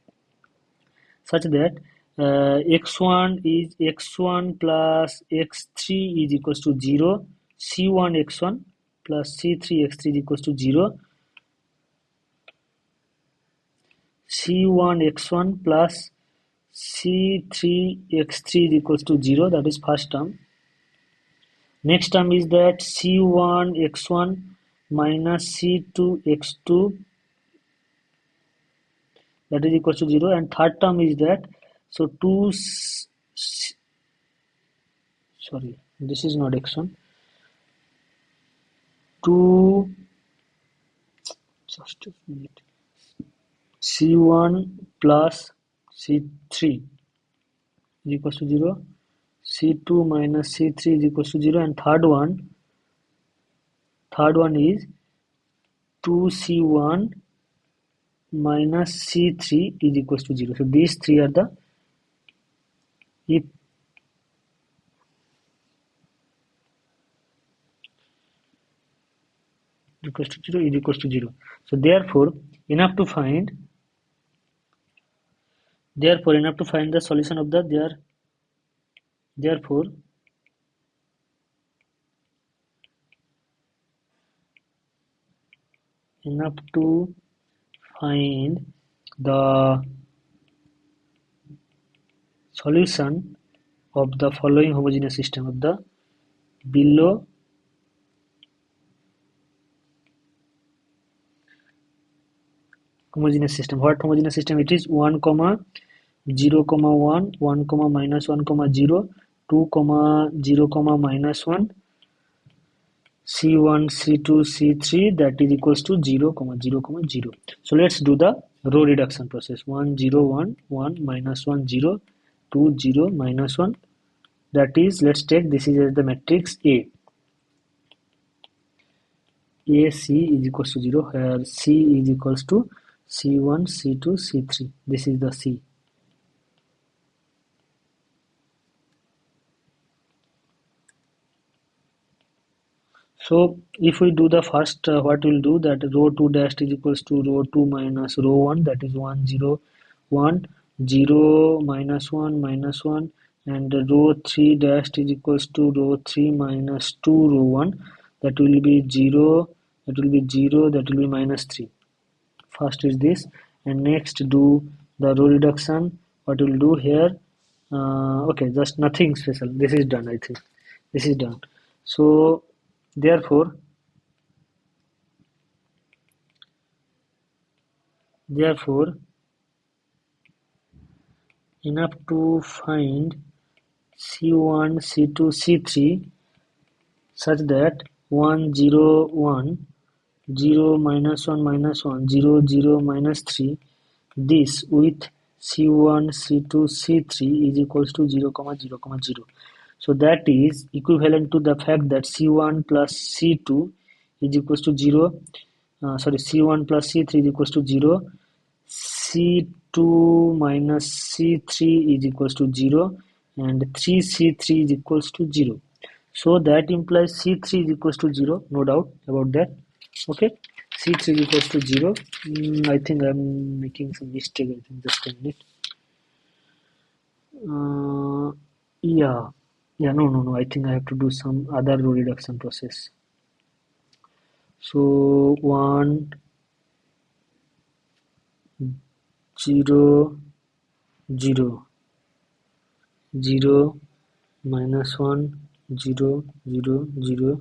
x1 is x1 plus x3 is equals to 0, c1 x1 plus c3 x3 is equals to 0, c1 x1 plus c3 x3 is equals to 0, that is first term. Next term is that c1 x1 minus c2 x2, that is equals to 0, and third term is that, so 2 sorry, this is not x1, 2 just a minute, c1 plus c3 is equals to 0, c2 minus c3 is equals to 0, and third one is 2c1 minus c3 is equals to 0. So these three are the, if equals to 0 is equals to 0. So therefore enough to find the solution of the therefore enough to find the solution of the following homogeneous system, of the below homogeneous system. What homogeneous system it is? 1 comma 0 comma 1, 1 comma minus 1 comma 0, 2 comma 0 comma minus 1, C1, C2, C3, that is equals to 0 comma 0 comma 0. So let's do the row reduction process. 1 0 1 1 minus 1 0, 2 0 minus 1. That is, let's take this is as the matrix A. AC is equals to 0, where C is equals to C1, C2, C3. This is the C. So if we do the first, what we'll do, that row 2 dash is equals to row 2 minus row 1, that is 1 0 1 0 minus 1 minus 1, and row 3 dash is equals to row 3 minus 2 row 1, that will be 0, that will be 0, that will be minus 3. First is this, and next do the row reduction. What we'll do here, okay, just nothing special. This is done, I think. This is done. So therefore enough to find C1, C2, C3 such that 1 0 1 0 minus 1 minus 1 0 0 minus 3, this with C1 C2 C3 is equals to 0 comma 0 comma 0. So that is equivalent to the fact that C1 plus C2 is equals to 0, C1 plus C3 is equals to 0, C2 minus C3 is equals to 0, and 3C3 is equals to 0. So that implies C3 is equals to 0, no doubt about that. Okay, C3 is equals to 0. I think I'm making some mistake. I think just a minute. Yeah, no. I think I have to do some other row reduction process. So 1 0 0 0 minus 1 0 0 0.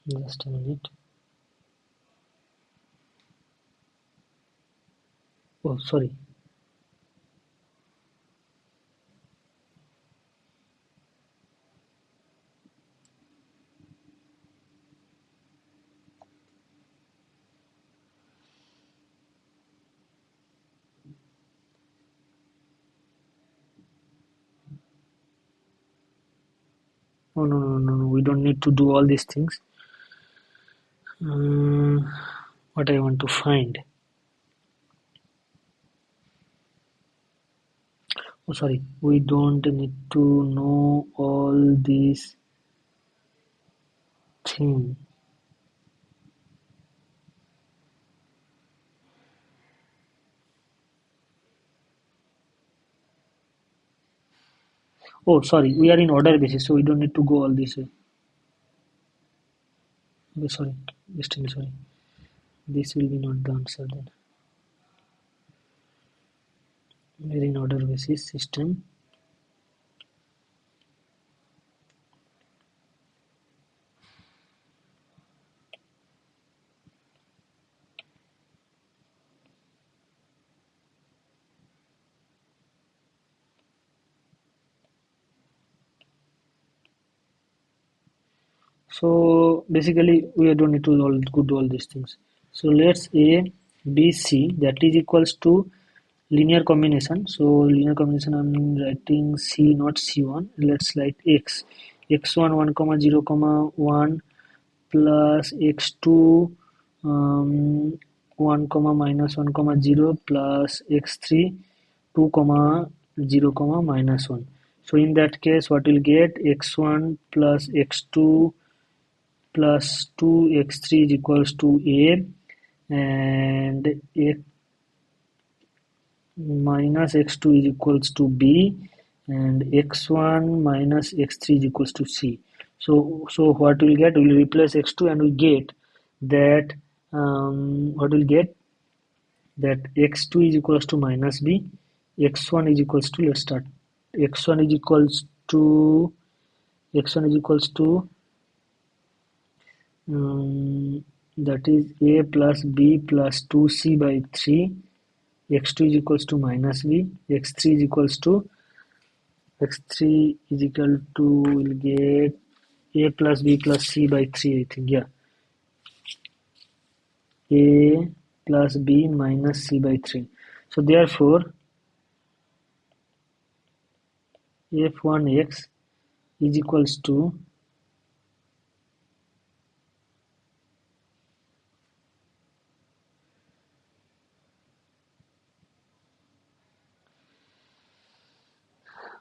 Just a minute. Oh, sorry. Oh, no. We don't need to do all these things. What I want to find. Oh, sorry. We don't need to know all these things. Oh, sorry. We are in order basis, so we don't need to go all this way. Okay, sorry. Still sorry. This will be not the answer then. We are in order basis system. So basically we don't need to do all these things. So let's A, B, C, that is equals to linear combination. So linear combination, I'm writing C, not C1. Let's write X. X1 1 comma 0 comma 1 plus X2 1 comma minus 1 comma 0 plus X3 2 comma 0 comma minus 1. So in that case, what we'll get, X1 plus X2 plus 2x3 is equals to A, and minus x2 is equals to B, and x1 minus x3 is equals to c. So what we'll get, we'll replace x2 and we get that what we'll get that x2 is equals to minus b, x1 is equals to, let's start, x1 is equals to x1 is equals to that is a plus b plus 2c by 3, x2 is equals to minus b, x3 is equals to, x3 is equal to, we'll get a plus b plus c by 3, I think, yeah, a plus b minus c by 3. So therefore f1x is equals to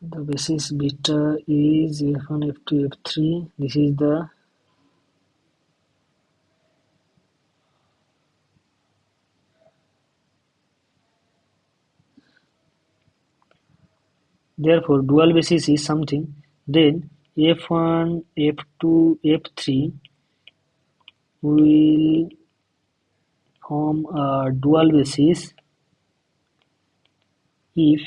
the basis beta is f1, f2, f3. This is the therefore dual basis is something, then f1, f2, f3 will form a dual basis if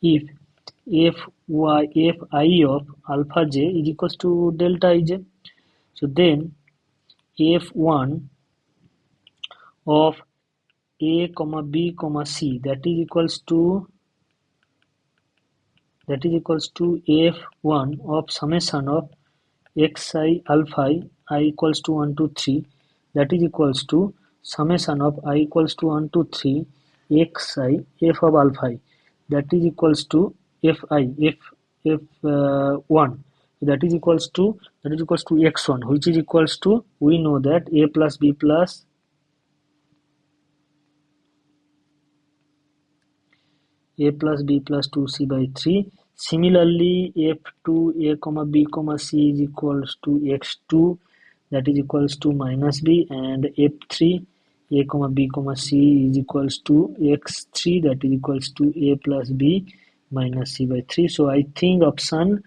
if fi of alpha j is equals to delta ij. So then f1 of a comma b comma c that is equals to f1 of summation of xi alpha I equals to 1 to 3, that is equals to summation of I equals to 1 to 3 xi f of alpha I, that is equals to fi f1, that is equals to x1, which is equals to, we know that a plus b plus a plus b plus 2c by 3. Similarly, f2 a comma b comma c is equals to x2, that is equals to minus b, and f3 a comma b comma c is equals to x3, that is equals to a plus b minus c by 3. So I think option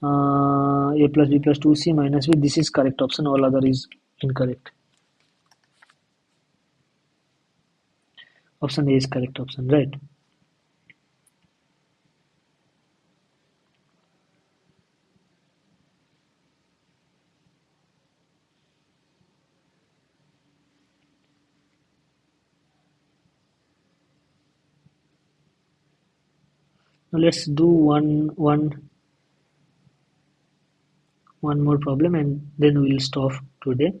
a plus b plus 2c minus b, this is correct option, all other is incorrect. Option A is correct option, right? Now let's do one more problem and then we'll stop today.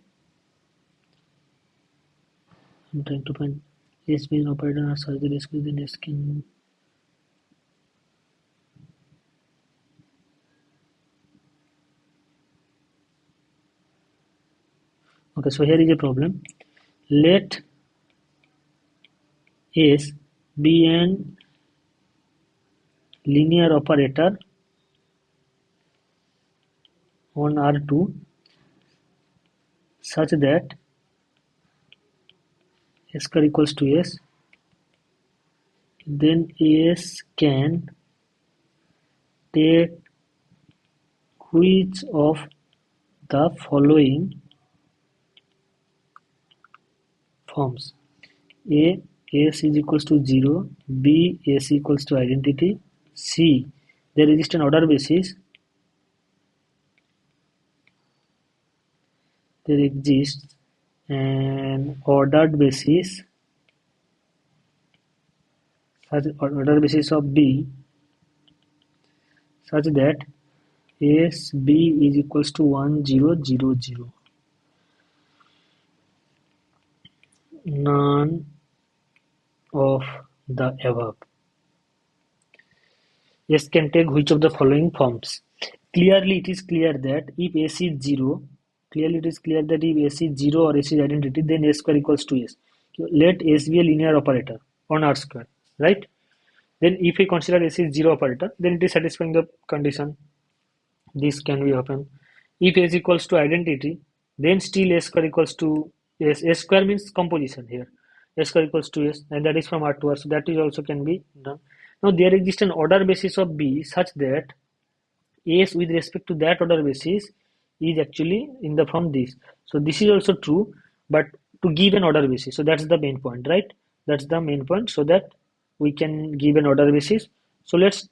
I'm trying to find S being operator or such that S within S can. Okay, so here is a problem. Let S be an linear operator on R2 such that S square equals to S, then S can take which of the following forms: A, S is equals to 0, B, S equals to identity, C, there exists an order basis, there exists an ordered basis, such order basis of B such that S B is equals to 1 0 0 0. None of the above. S can take which of the following forms? Clearly it is clear that if S is 0, if S is 0 or S is identity, then S square equals to S. Let S be a linear operator on R square, right? Then if we consider S is 0 operator, then it is satisfying the condition. This can be open. If S equals to identity, then still S square equals to S. S square means composition here. S square equals to S, and that is from R to R, so that is also can be done. Now there exists an order basis of B such that S with respect to that order basis is actually in the form this. So this is also true, but to give an order basis. So that's the main point, right? That's the main point, so that we can give an order basis. So let's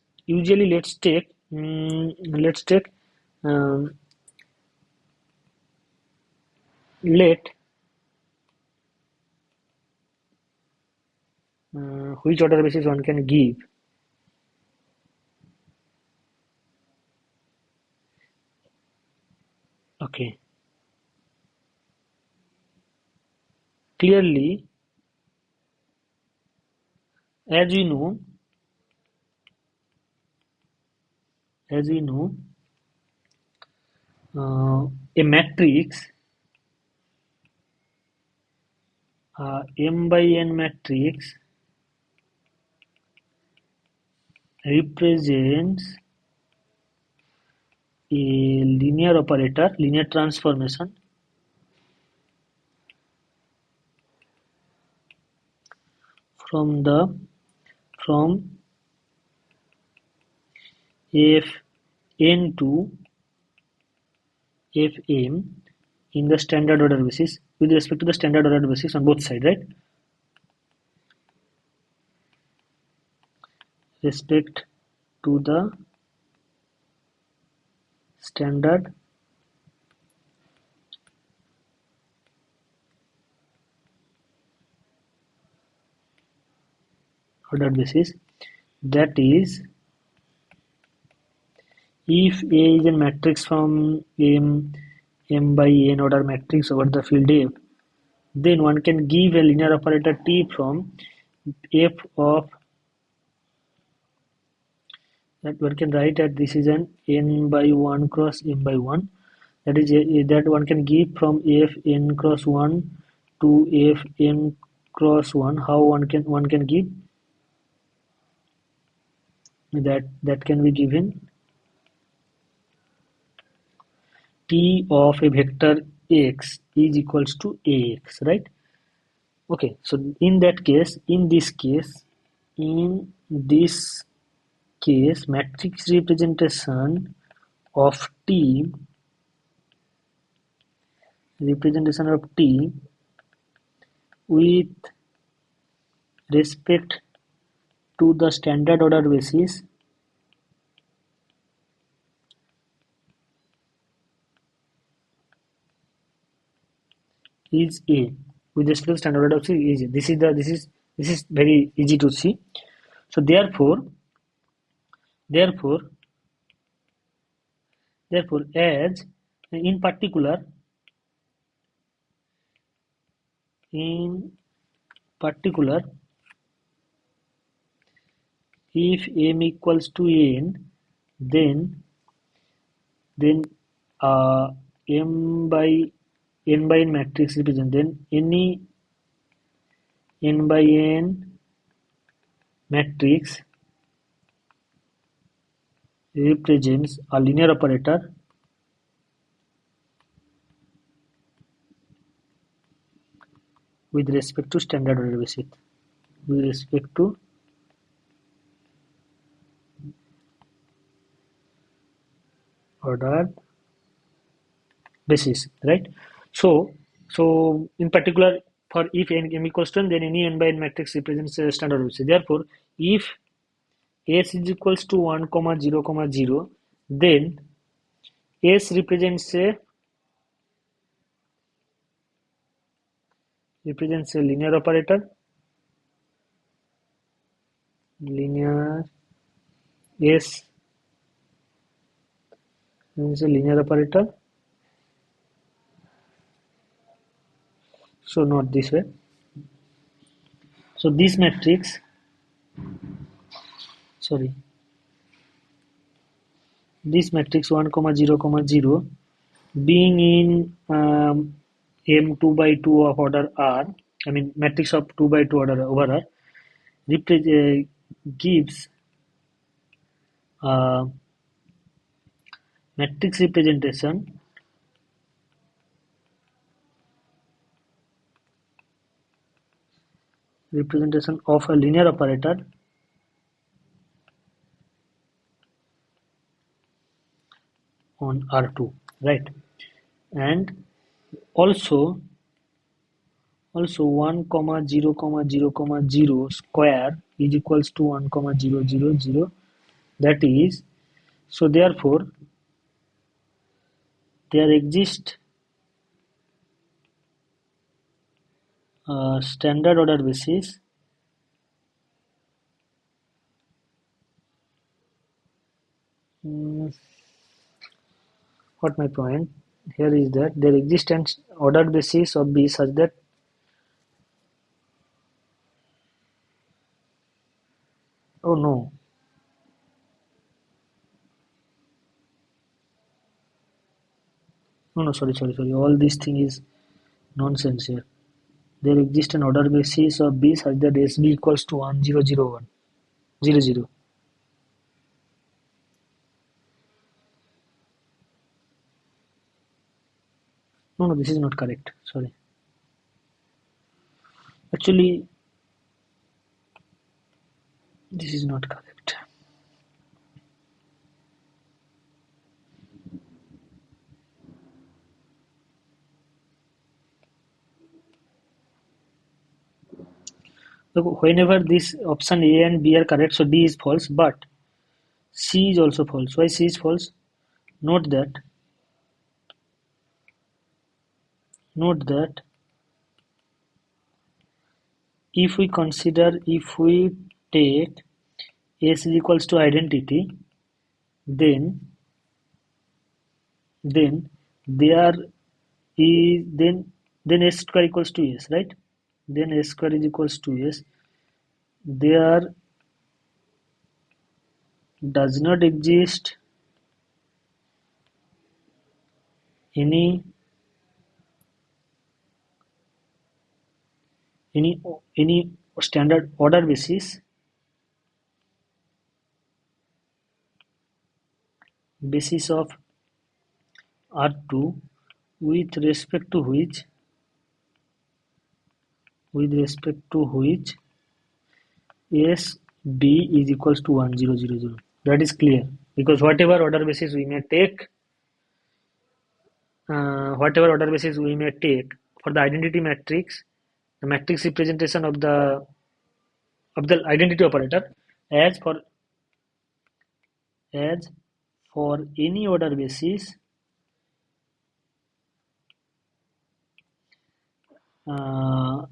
take um, let which order basis one can give. Okay, clearly, as we know, as we know, a matrix, M by N matrix represents a linear operator, linear transformation from the from Fn to Fm in the standard order basis with respect to the standard order basis on both sides, right? Respect to the standard order basis. That is, if A is a matrix from M by N order matrix over the field F, then one can give a linear operator T from F of that one can write that this is an n by 1 cross m by 1, that is that one can give from f n cross 1 to f n cross 1. How one can give that can be given T of a vector x is equals to ax, right? Okay, so in this case matrix representation of T with respect to the standard order basis is A. With respect to the standard order basis is A. This is very easy to see. So therefore, as in particular, if m equals to n, then then m by n matrix represent, then any n by n matrix represents a linear operator with respect to standard order basis. With respect to order basis, right? So in particular, for if n equals to n, then any n by n matrix represents a standard order basis. Therefore, if s is equals to 1 comma 0 comma 0, then s represents a linear operator, linear s is a linear operator. So not this way. So this matrix, sorry, this matrix 1 comma 0 comma 0 being in M2 by 2 of order R, I mean matrix of 2 by 2 order over R, gives uh, matrix representation of a linear operator on R2, right? And also 1 comma 0 comma 0 comma 0 square is equals to 1 comma 0 0 0. That is, so therefore there exists a standard order basis mm, what my point here is that there exists an ordered basis of B such that oh no sorry all this thing is nonsense here. There exists an order basis of B such that SB equals to 1 0 0 1 0 0. No, this is not correct. Sorry. Actually, this is not correct. So whenever this option A and B are correct, so D is false, but C is also false. Why C is false? Note that note that if we take S is equals to identity, then then there is then S square equals to S, right? Then S square is equals to S. There does not exist any any any standard order basis of R2 with respect to which S B is equals to 1 0 0 0. That is clear because whatever order basis we may take for the identity matrix, the matrix representation of the identity operator as for as for any order basis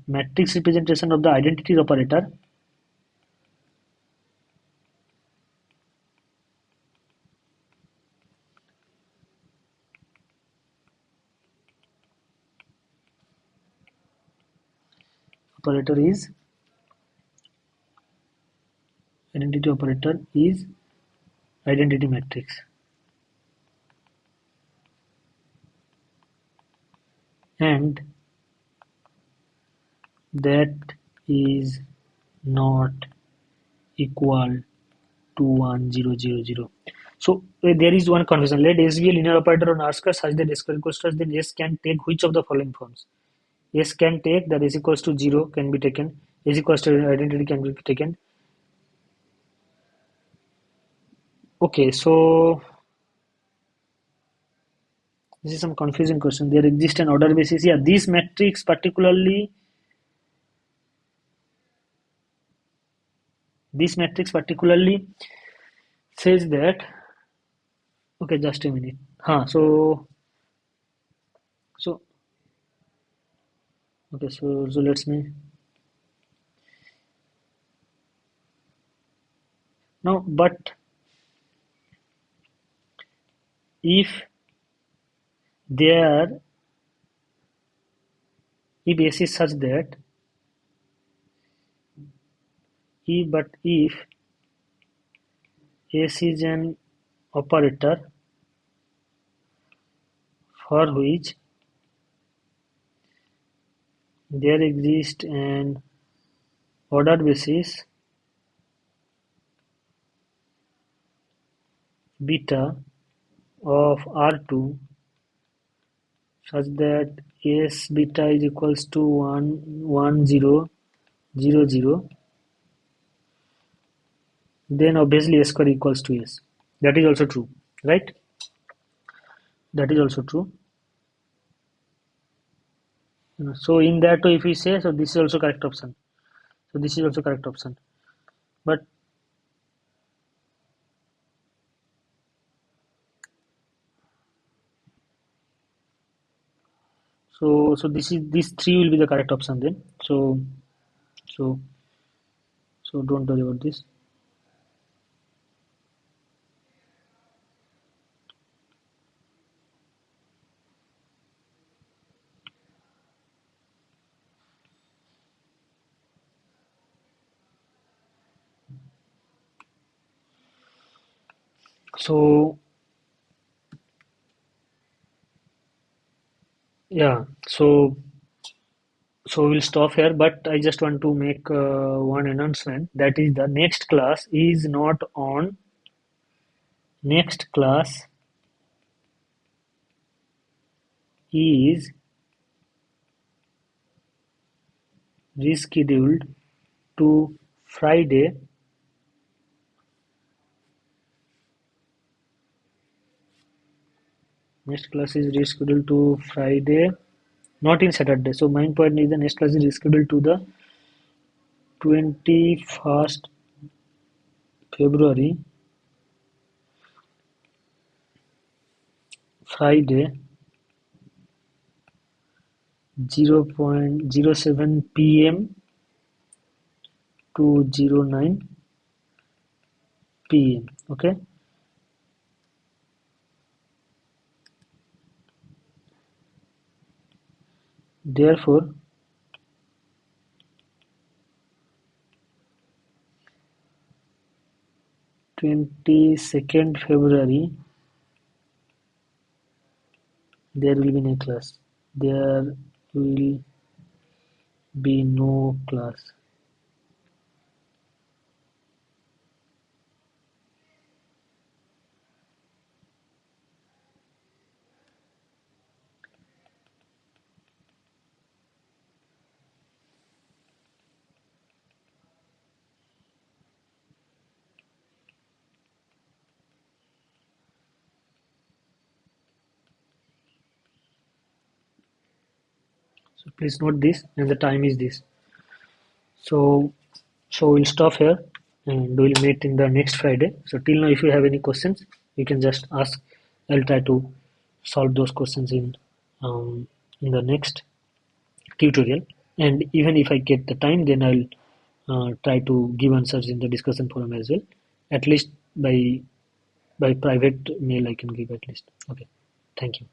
matrix representation of the identity operator operator is identity operator is identity matrix, and that is not equal to 1 0 0 0. So there is one confusion. Let S be a linear operator on R square such that S square equals to S, then S can take which of the following forms? S can take that S equals to 0 can be taken, S equals to identity can be taken. Okay, so this is some confusing question. There exists an order basis. Yeah, this matrix particularly says that. Okay, just a minute. So okay, so let's me now. But if there if S is such that if S is an operator for which there exists an ordered basis beta of R2 such that S beta is equals to 1 1 0 0 0, then obviously S square equals to S. That is also true, right? that is also true. So in that way, if we say, so this is also correct option. So this is also correct option. But so this three will be the correct option then. So so don't worry about this. So yeah, so we'll stop here. But I just want to make one announcement. That is, the next class is not on. Next class is rescheduled to Friday. Next class is rescheduled to Friday, not in Saturday. So my point is the next class is rescheduled to the 21st February, Friday, 0.07 p.m. to 09 p.m. Okay. Therefore, 22nd February, there will be no class. There will be no class. So please note this, and the time is this. So so we'll stop here and we'll meet in the next Friday. So till now, if you have any questions, you can just ask. I'll try to solve those questions in the next tutorial. And even if I get the time, then I'll try to give answers in the discussion forum as well. At least by private mail, I can give at least. Okay. Thank you.